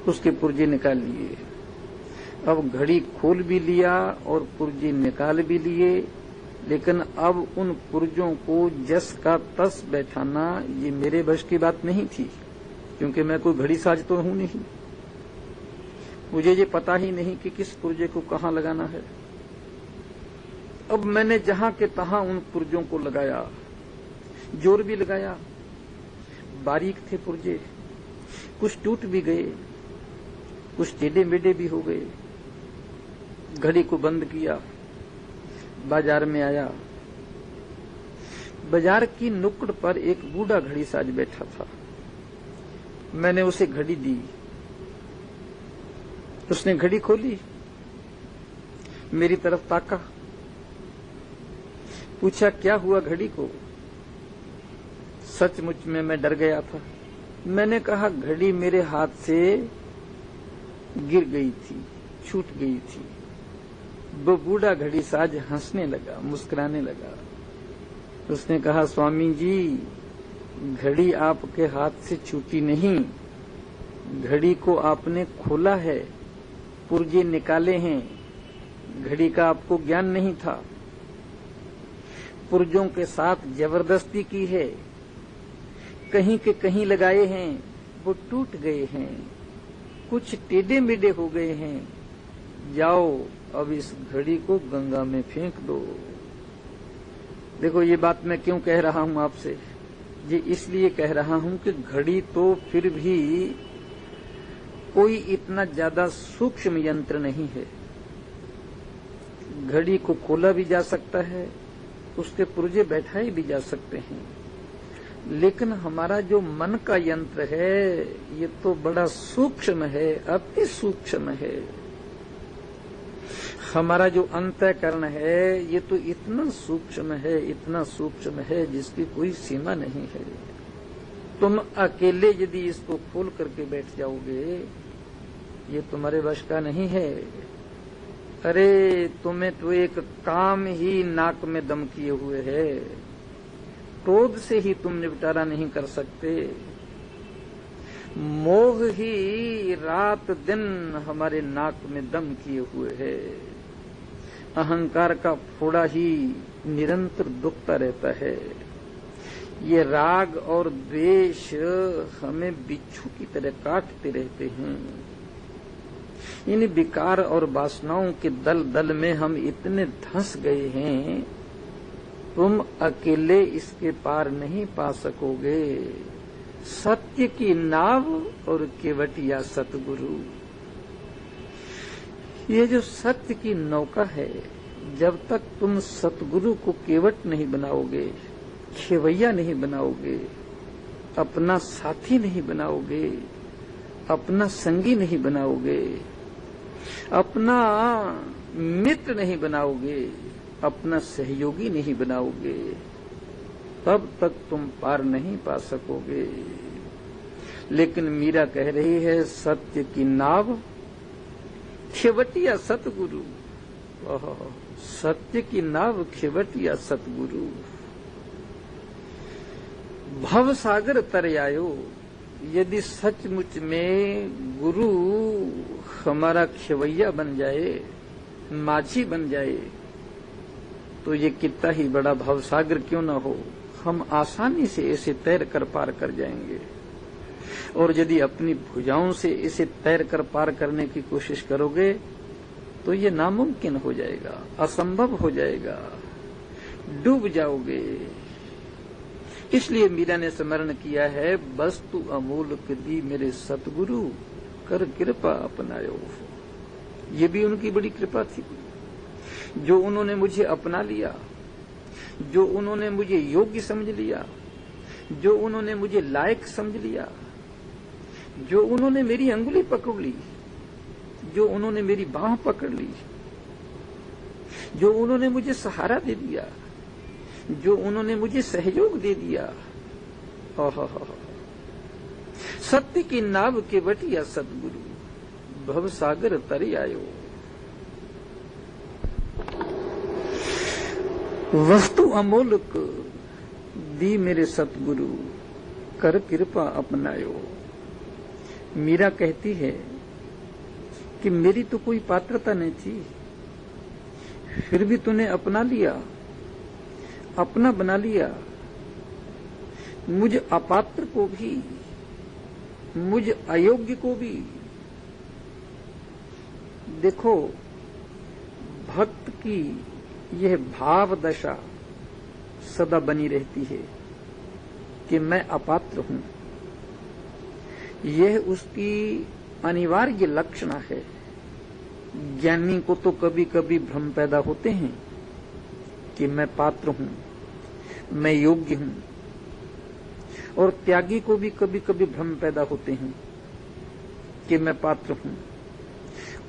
उसके पुर्जे निकाल लिए। अब घड़ी खोल भी लिया और पुर्जे निकाल भी लिए, लेकिन अब उन पुर्जों को जस का तस बैठाना ये मेरे बस की बात नहीं थी, क्योंकि मैं कोई घड़ी साज तो हूं नहीं। मुझे ये पता ही नहीं कि किस पुर्जे को कहां लगाना है। अब मैंने जहां के तहां उन पुर्जों को लगाया, जोर भी लगाया। बारीक थे पुर्जे, कुछ टूट भी गए, कुछ टेढ़े मेढ़े भी हो गए। घड़ी को बंद किया, बाजार में आया। बाजार की नुक्कड़ पर एक बूढ़ा घड़ी साज बैठा था। मैंने उसे घड़ी दी, उसने घड़ी खोली, मेरी तरफ ताका, पूछा क्या हुआ घड़ी को। सचमुच में मैं डर गया था। मैंने कहा घड़ी मेरे हाथ से गिर गई थी, छूट गई थी। वो बूढ़ा घड़ी साज हंसने लगा, मुस्कुराने लगा। उसने कहा स्वामी जी, घड़ी आपके हाथ से छूटी नहीं, घड़ी को आपने खोला है, पुर्जे निकाले हैं। घड़ी का आपको ज्ञान नहीं था, पुर्जों के साथ जबरदस्ती की है, कहीं के कहीं लगाए हैं, वो टूट गए हैं, कुछ टेढ़े मेढ़े हो गए हैं। जाओ अब इस घड़ी को गंगा में फेंक दो। देखो, ये बात मैं क्यों कह रहा हूं आपसे, ये इसलिए कह रहा हूं कि घड़ी तो फिर भी कोई इतना ज्यादा सूक्ष्म यंत्र नहीं है। घड़ी को खोला भी जा सकता है, उसके पुर्जे बैठाए भी जा सकते हैं, लेकिन हमारा जो मन का यंत्र है ये तो बड़ा सूक्ष्म है, अति सूक्ष्म है। हमारा जो अंतःकरण है ये तो इतना सूक्ष्म है, इतना सूक्ष्म है जिसकी कोई सीमा नहीं है। तुम अकेले यदि इसको खोल करके बैठ जाओगे, ये तुम्हारे वश का नहीं है। अरे तुम्हें तो एक काम ही नाक में दम किए हुए है, क्रोध से ही तुम निपटारा नहीं कर सकते। मोह ही रात दिन हमारे नाक में दम किए हुए है। अहंकार का फोड़ा ही निरंतर दुखता रहता है। ये राग और द्वेष हमें बिच्छू की तरह काटते रहते हैं। इन विकार और वासनाओं के दल दल में हम इतने धंस गए हैं, तुम अकेले इसके पार नहीं पा सकोगे। सत्य की नाव और केवटिया सतगुरु, ये जो सत्य की नौका है, जब तक तुम सतगुरु को केवट नहीं बनाओगे, खेवैया नहीं बनाओगे, अपना साथी नहीं बनाओगे, अपना संगी नहीं बनाओगे, अपना मित्र नहीं बनाओगे, अपना सहयोगी नहीं बनाओगे, तब तक तुम पार नहीं पा सकोगे। लेकिन मीरा कह रही है सत्य की नाव खेवटिया सतगुरु। सत्य की नाव खेवटिया सतगुरु। भव सागर तर आयो। यदि सचमुच में गुरु हमारा खेवैया बन जाए, माझी बन जाए तो ये कितना ही बड़ा भवसागर क्यों न हो, हम आसानी से इसे तैर कर पार कर जाएंगे। और यदि अपनी भुजाओं से इसे तैर कर पार करने की कोशिश करोगे तो ये नामुमकिन हो जाएगा, असंभव हो जाएगा, डूब जाओगे। इसलिए मीरा ने स्मरण किया है, वस्तु अमूल्य दी मेरे सतगुरु, कर कृपा अपनायो। ये भी उनकी बड़ी कृपा थी, जो उन्होंने मुझे अपना लिया, जो उन्होंने मुझे योग्य समझ लिया, जो उन्होंने मुझे लायक समझ लिया, जो उन्होंने मेरी अंगुली पकड़ ली, जो उन्होंने मेरी बांह पकड़ ली, जो उन्होंने मुझे सहारा दे दिया, जो उन्होंने मुझे सहयोग दे दिया। सत्य की नाव के बटिया सतगुरु, भव सागर तरी आयो। वस्तु अमोलक दी मेरे सतगुरु, कर कृपा अपनायो। मीरा कहती है कि मेरी तो कोई पात्रता नहीं थी, फिर भी तूने अपना लिया, अपना बना लिया। मुझ अपात्र को भी, मुझ अयोग्य को भी। देखो, भक्त की यह भाव दशा सदा बनी रहती है कि मैं अपात्र हूं। यह उसकी अनिवार्य लक्षण है। ज्ञानी को तो कभी कभी भ्रम पैदा होते हैं कि मैं पात्र हूं, मैं योग्य हूं, और त्यागी को भी कभी कभी भ्रम पैदा होते हैं कि मैं पात्र हूं,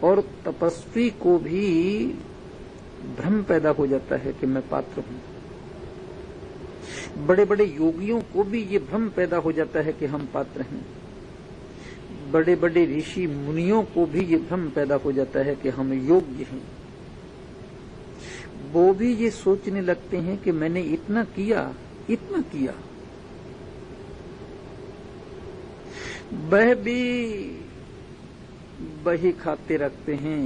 और तपस्वी को भी भ्रम पैदा हो जाता है कि मैं पात्र हूं। बड़े बड़े योगियों को भी ये भ्रम पैदा हो जाता है कि हम पात्र हैं। बड़े बड़े ऋषि मुनियों को भी ये भ्रम पैदा हो जाता है कि हम योग्य हैं। वो भी ये सोचने लगते हैं कि मैंने इतना किया, इतना किया। वह भी बही खाते रखते हैं,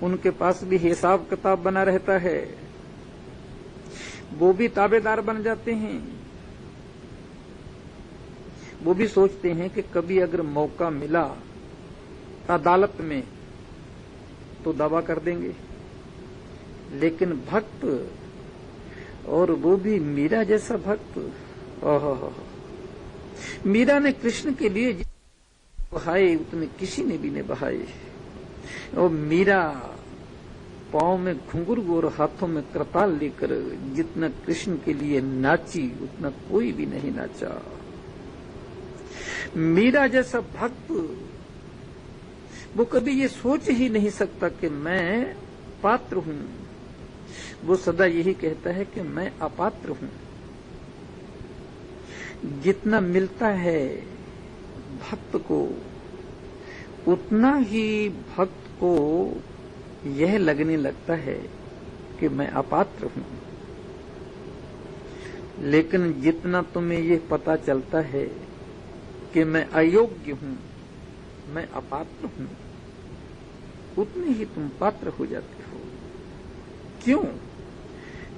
उनके पास भी हिसाब किताब बना रहता है, वो भी ताबेदार बन जाते हैं। वो भी सोचते हैं कि कभी अगर मौका मिला अदालत में तो दावा कर देंगे। लेकिन भक्त, और वो भी मीरा जैसा भक्त, मीरा ने कृष्ण के लिए बहाए उतने किसी ने भी नहीं बहाए। और मीरा पांव में घुंघरू और हाथों में कृपाल लेकर जितना कृष्ण के लिए नाची उतना कोई भी नहीं नाचा। मीरा जैसा भक्त, वो कभी ये सोच ही नहीं सकता कि मैं पात्र हूं। वो सदा यही कहता है कि मैं अपात्र हूं। जितना मिलता है भक्त को, उतना ही भक्त को यह लगने लगता है कि मैं अपात्र हूं। लेकिन जितना तुम्हें यह पता चलता है कि मैं अयोग्य हूं, मैं अपात्र हूं, उतने ही तुम पात्र हो जाते हो। क्यों?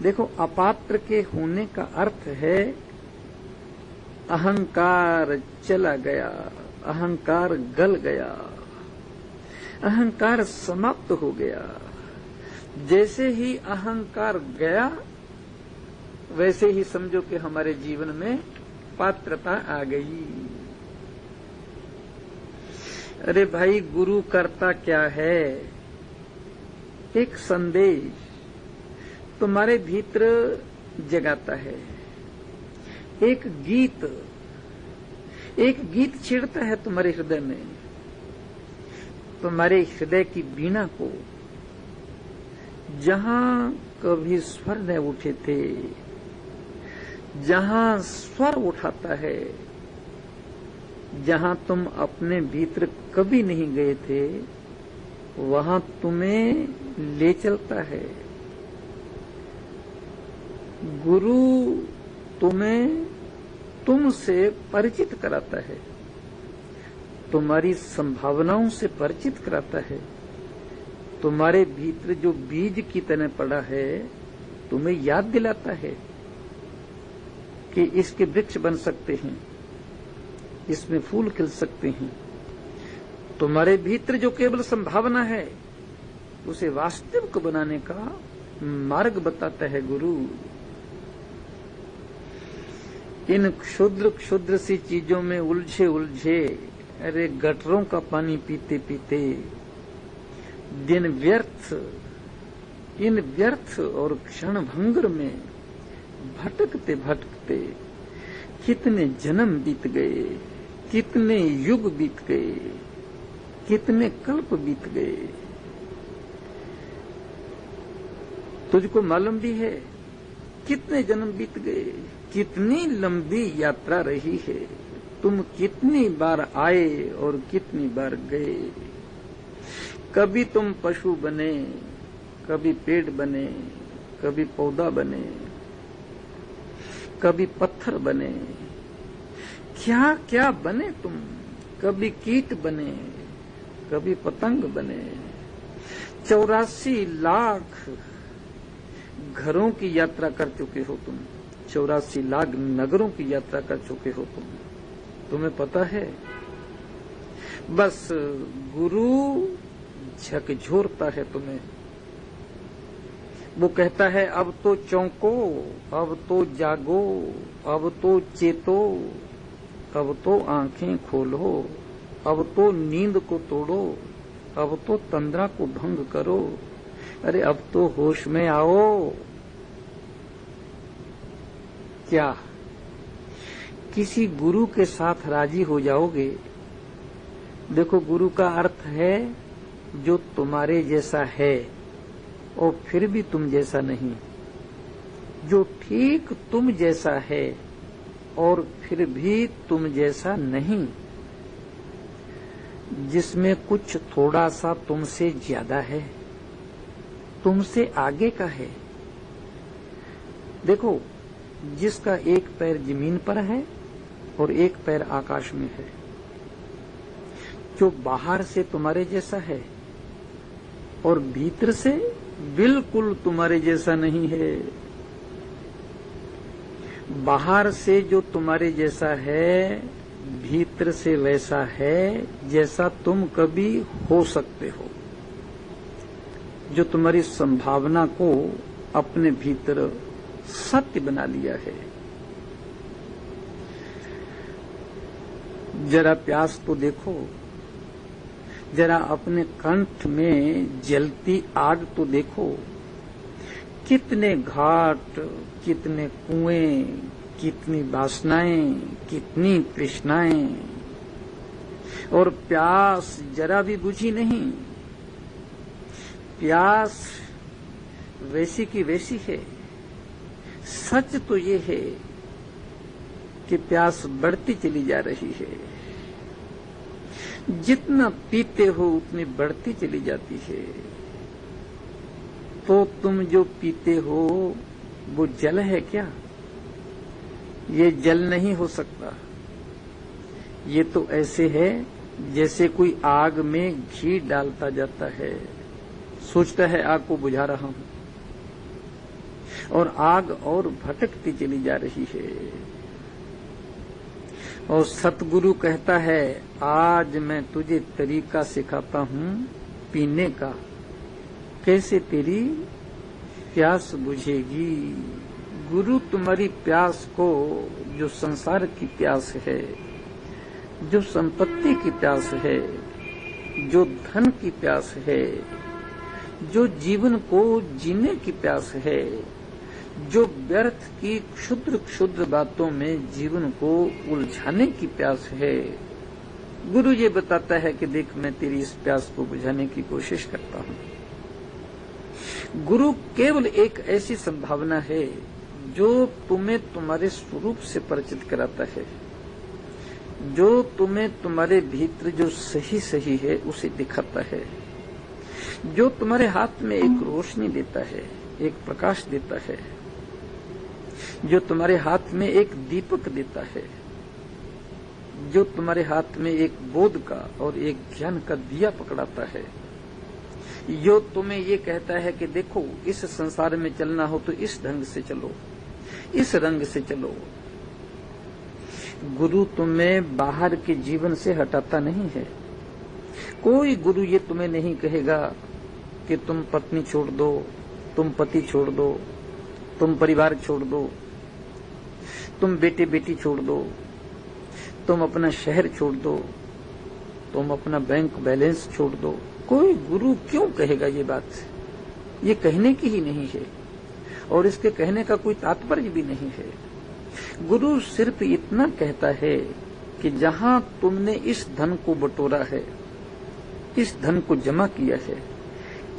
देखो, अपात्र के होने का अर्थ है अहंकार चला गया, अहंकार गल गया, अहंकार समाप्त हो गया। जैसे ही अहंकार गया, वैसे ही समझो कि हमारे जीवन में पात्रता आ गई। अरे भाई, गुरु करता क्या है? एक संदेश तुम्हारे भीतर जगाता है। एक गीत छिड़ता है तुम्हारे हृदय में। तुम्हारे हृदय की वीणा को जहां कभी स्वर न उठे थे, जहां स्वर उठाता है, जहां तुम अपने भीतर कभी नहीं गए थे, वहां तुम्हें ले चलता है। गुरु तुम्हें तुमसे परिचित कराता है, तुम्हारी संभावनाओं से परिचित कराता है, तुम्हारे भीतर जो बीज की तरह पड़ा है तुम्हें याद दिलाता है कि इसके वृक्ष बन सकते हैं, इसमें फूल खिल सकते हैं। तुम्हारे भीतर जो केवल संभावना है उसे वास्तविक बनाने का मार्ग बताता है गुरु। इन क्षुद्र क्षुद्र सी चीजों में उलझे उलझे, अरे गटरों का पानी पीते पीते दिन व्यर्थ, इन व्यर्थ और क्षण भंगर में भटकते भटकते कितने जन्म बीत गए, कितने युग बीत गए, कितने कल्प बीत गए। तुझको मालूम भी है कितने जन्म बीत गए, कितनी लंबी यात्रा रही है, तुम कितनी बार आए और कितनी बार गए। कभी तुम पशु बने, कभी पेड़ बने, कभी पौधा बने, कभी पत्थर बने, क्या क्या बने तुम। कभी कीट बने, कभी पतंग बने। 84 लाख घरों की यात्रा कर चुके हो तुम, 84 लाख नगरों की यात्रा कर चुके हो तुम। तुम्हें पता है, बस गुरु झकझोरता है तुम्हें। वो कहता है अब तो चौंको, अब तो जागो, अब तो चेतो, अब तो आंखें खोलो, अब तो नींद को तोड़ो, अब तो तंद्रा को भंग करो। अरे अब तो होश में आओ। क्या किसी गुरु के साथ राजी हो जाओगे? देखो, गुरु का अर्थ है जो तुम्हारे जैसा है और फिर भी तुम जैसा नहीं, जो ठीक तुम जैसा है और फिर भी तुम जैसा नहीं, जिसमें कुछ थोड़ा सा तुमसे ज्यादा है, तुमसे आगे का है। देखो, जिसका एक पैर जमीन पर है और एक पैर आकाश में है, जो बाहर से तुम्हारे जैसा है और भीतर से बिल्कुल तुम्हारे जैसा नहीं है। बाहर से जो तुम्हारे जैसा है, भीतर से वैसा है जैसा तुम कभी हो सकते हो, जो तुम्हारी संभावना को अपने भीतर सत्य बना लिया है। जरा प्यास तो देखो, जरा अपने कंठ में जलती आग तो देखो। कितने घाट, कितने कुएं, कितनी वासनाएं, कितनी तृष्णाएं, और प्यास जरा भी बुझी नहीं। प्यास वैसी की वैसी है। सच तो ये है कि प्यास बढ़ती चली जा रही है। जितना पीते हो उतनी बढ़ती चली जाती है। तो तुम जो पीते हो वो जल है क्या? ये जल नहीं हो सकता। ये तो ऐसे है जैसे कोई आग में घी डालता जाता है, सोचता है आग को बुझा रहा हूं, और आग और भटकती चली जा रही है। और सतगुरु कहता है, आज मैं तुझे तरीका सिखाता हूं पीने का, कैसे तेरी प्यास बुझेगी। गुरु तुम्हारी प्यास को, जो संसार की प्यास है, जो संपत्ति की प्यास है, जो धन की प्यास है, जो जीवन को जीने की प्यास है, जो व्यर्थ की क्षुद्र क्षुद्र बातों में जीवन को उलझाने की प्यास है, गुरु ये बताता है कि देख, मैं तेरी इस प्यास को बुझाने की कोशिश करता हूं। गुरु केवल एक ऐसी संभावना है जो तुम्हें तुम्हारे स्वरूप से परिचित कराता है, जो तुम्हें तुम्हारे भीतर जो सही सही है उसे दिखाता है, जो तुम्हारे हाथ में एक रोशनी देता है, एक प्रकाश देता है, जो तुम्हारे हाथ में एक दीपक देता है, जो तुम्हारे हाथ में एक बोध का और एक ज्ञान का दिया पकड़ाता है। जो तुम्हें ये कहता है कि देखो इस संसार में चलना हो तो इस ढंग से चलो, इस रंग से चलो। गुरु तुम्हें बाहर के जीवन से हटाता नहीं है। कोई गुरु ये तुम्हें नहीं कहेगा कि तुम पत्नी छोड़ दो, तुम पति छोड़ दो, तुम परिवार छोड़ दो, तुम बेटे बेटी छोड़ दो, तुम अपना शहर छोड़ दो, तुम अपना बैंक बैलेंस छोड़ दो। कोई गुरु क्यों कहेगा ये बात? ये कहने की ही नहीं है और इसके कहने का कोई तात्पर्य भी नहीं है। गुरु सिर्फ इतना कहता है कि जहां तुमने इस धन को बटोरा है, इस धन को जमा किया है,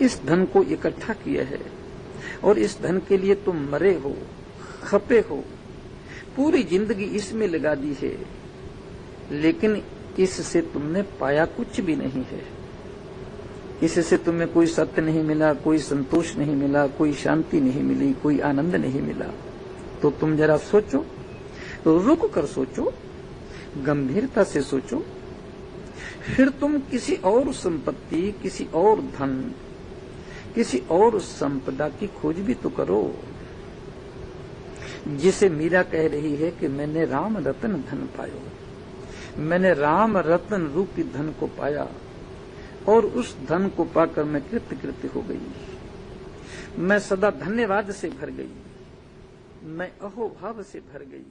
इस धन को इकट्ठा किया है और इस धन के लिए तुम मरे हो, खपे हो, पूरी जिंदगी इसमें लगा दी है, लेकिन इससे तुमने पाया कुछ भी नहीं है। इससे तुम्हें कोई सत्य नहीं मिला, कोई संतोष नहीं मिला, कोई शांति नहीं मिली, कोई आनंद नहीं मिला। तो तुम जरा सोचो, रुक कर सोचो, गंभीरता से सोचो, फिर तुम किसी और संपत्ति, किसी और धन, किसी और संपदा की खोज भी तो करो। जिसे मीरा कह रही है कि मैंने राम रतन धन पायो, मैंने राम रतन रूपी धन को पाया और उस धन को पाकर मैं कृतकृत्य हो गई। मैं सदा धन्यवाद से भर गई, मैं अहोभाव से भर गई।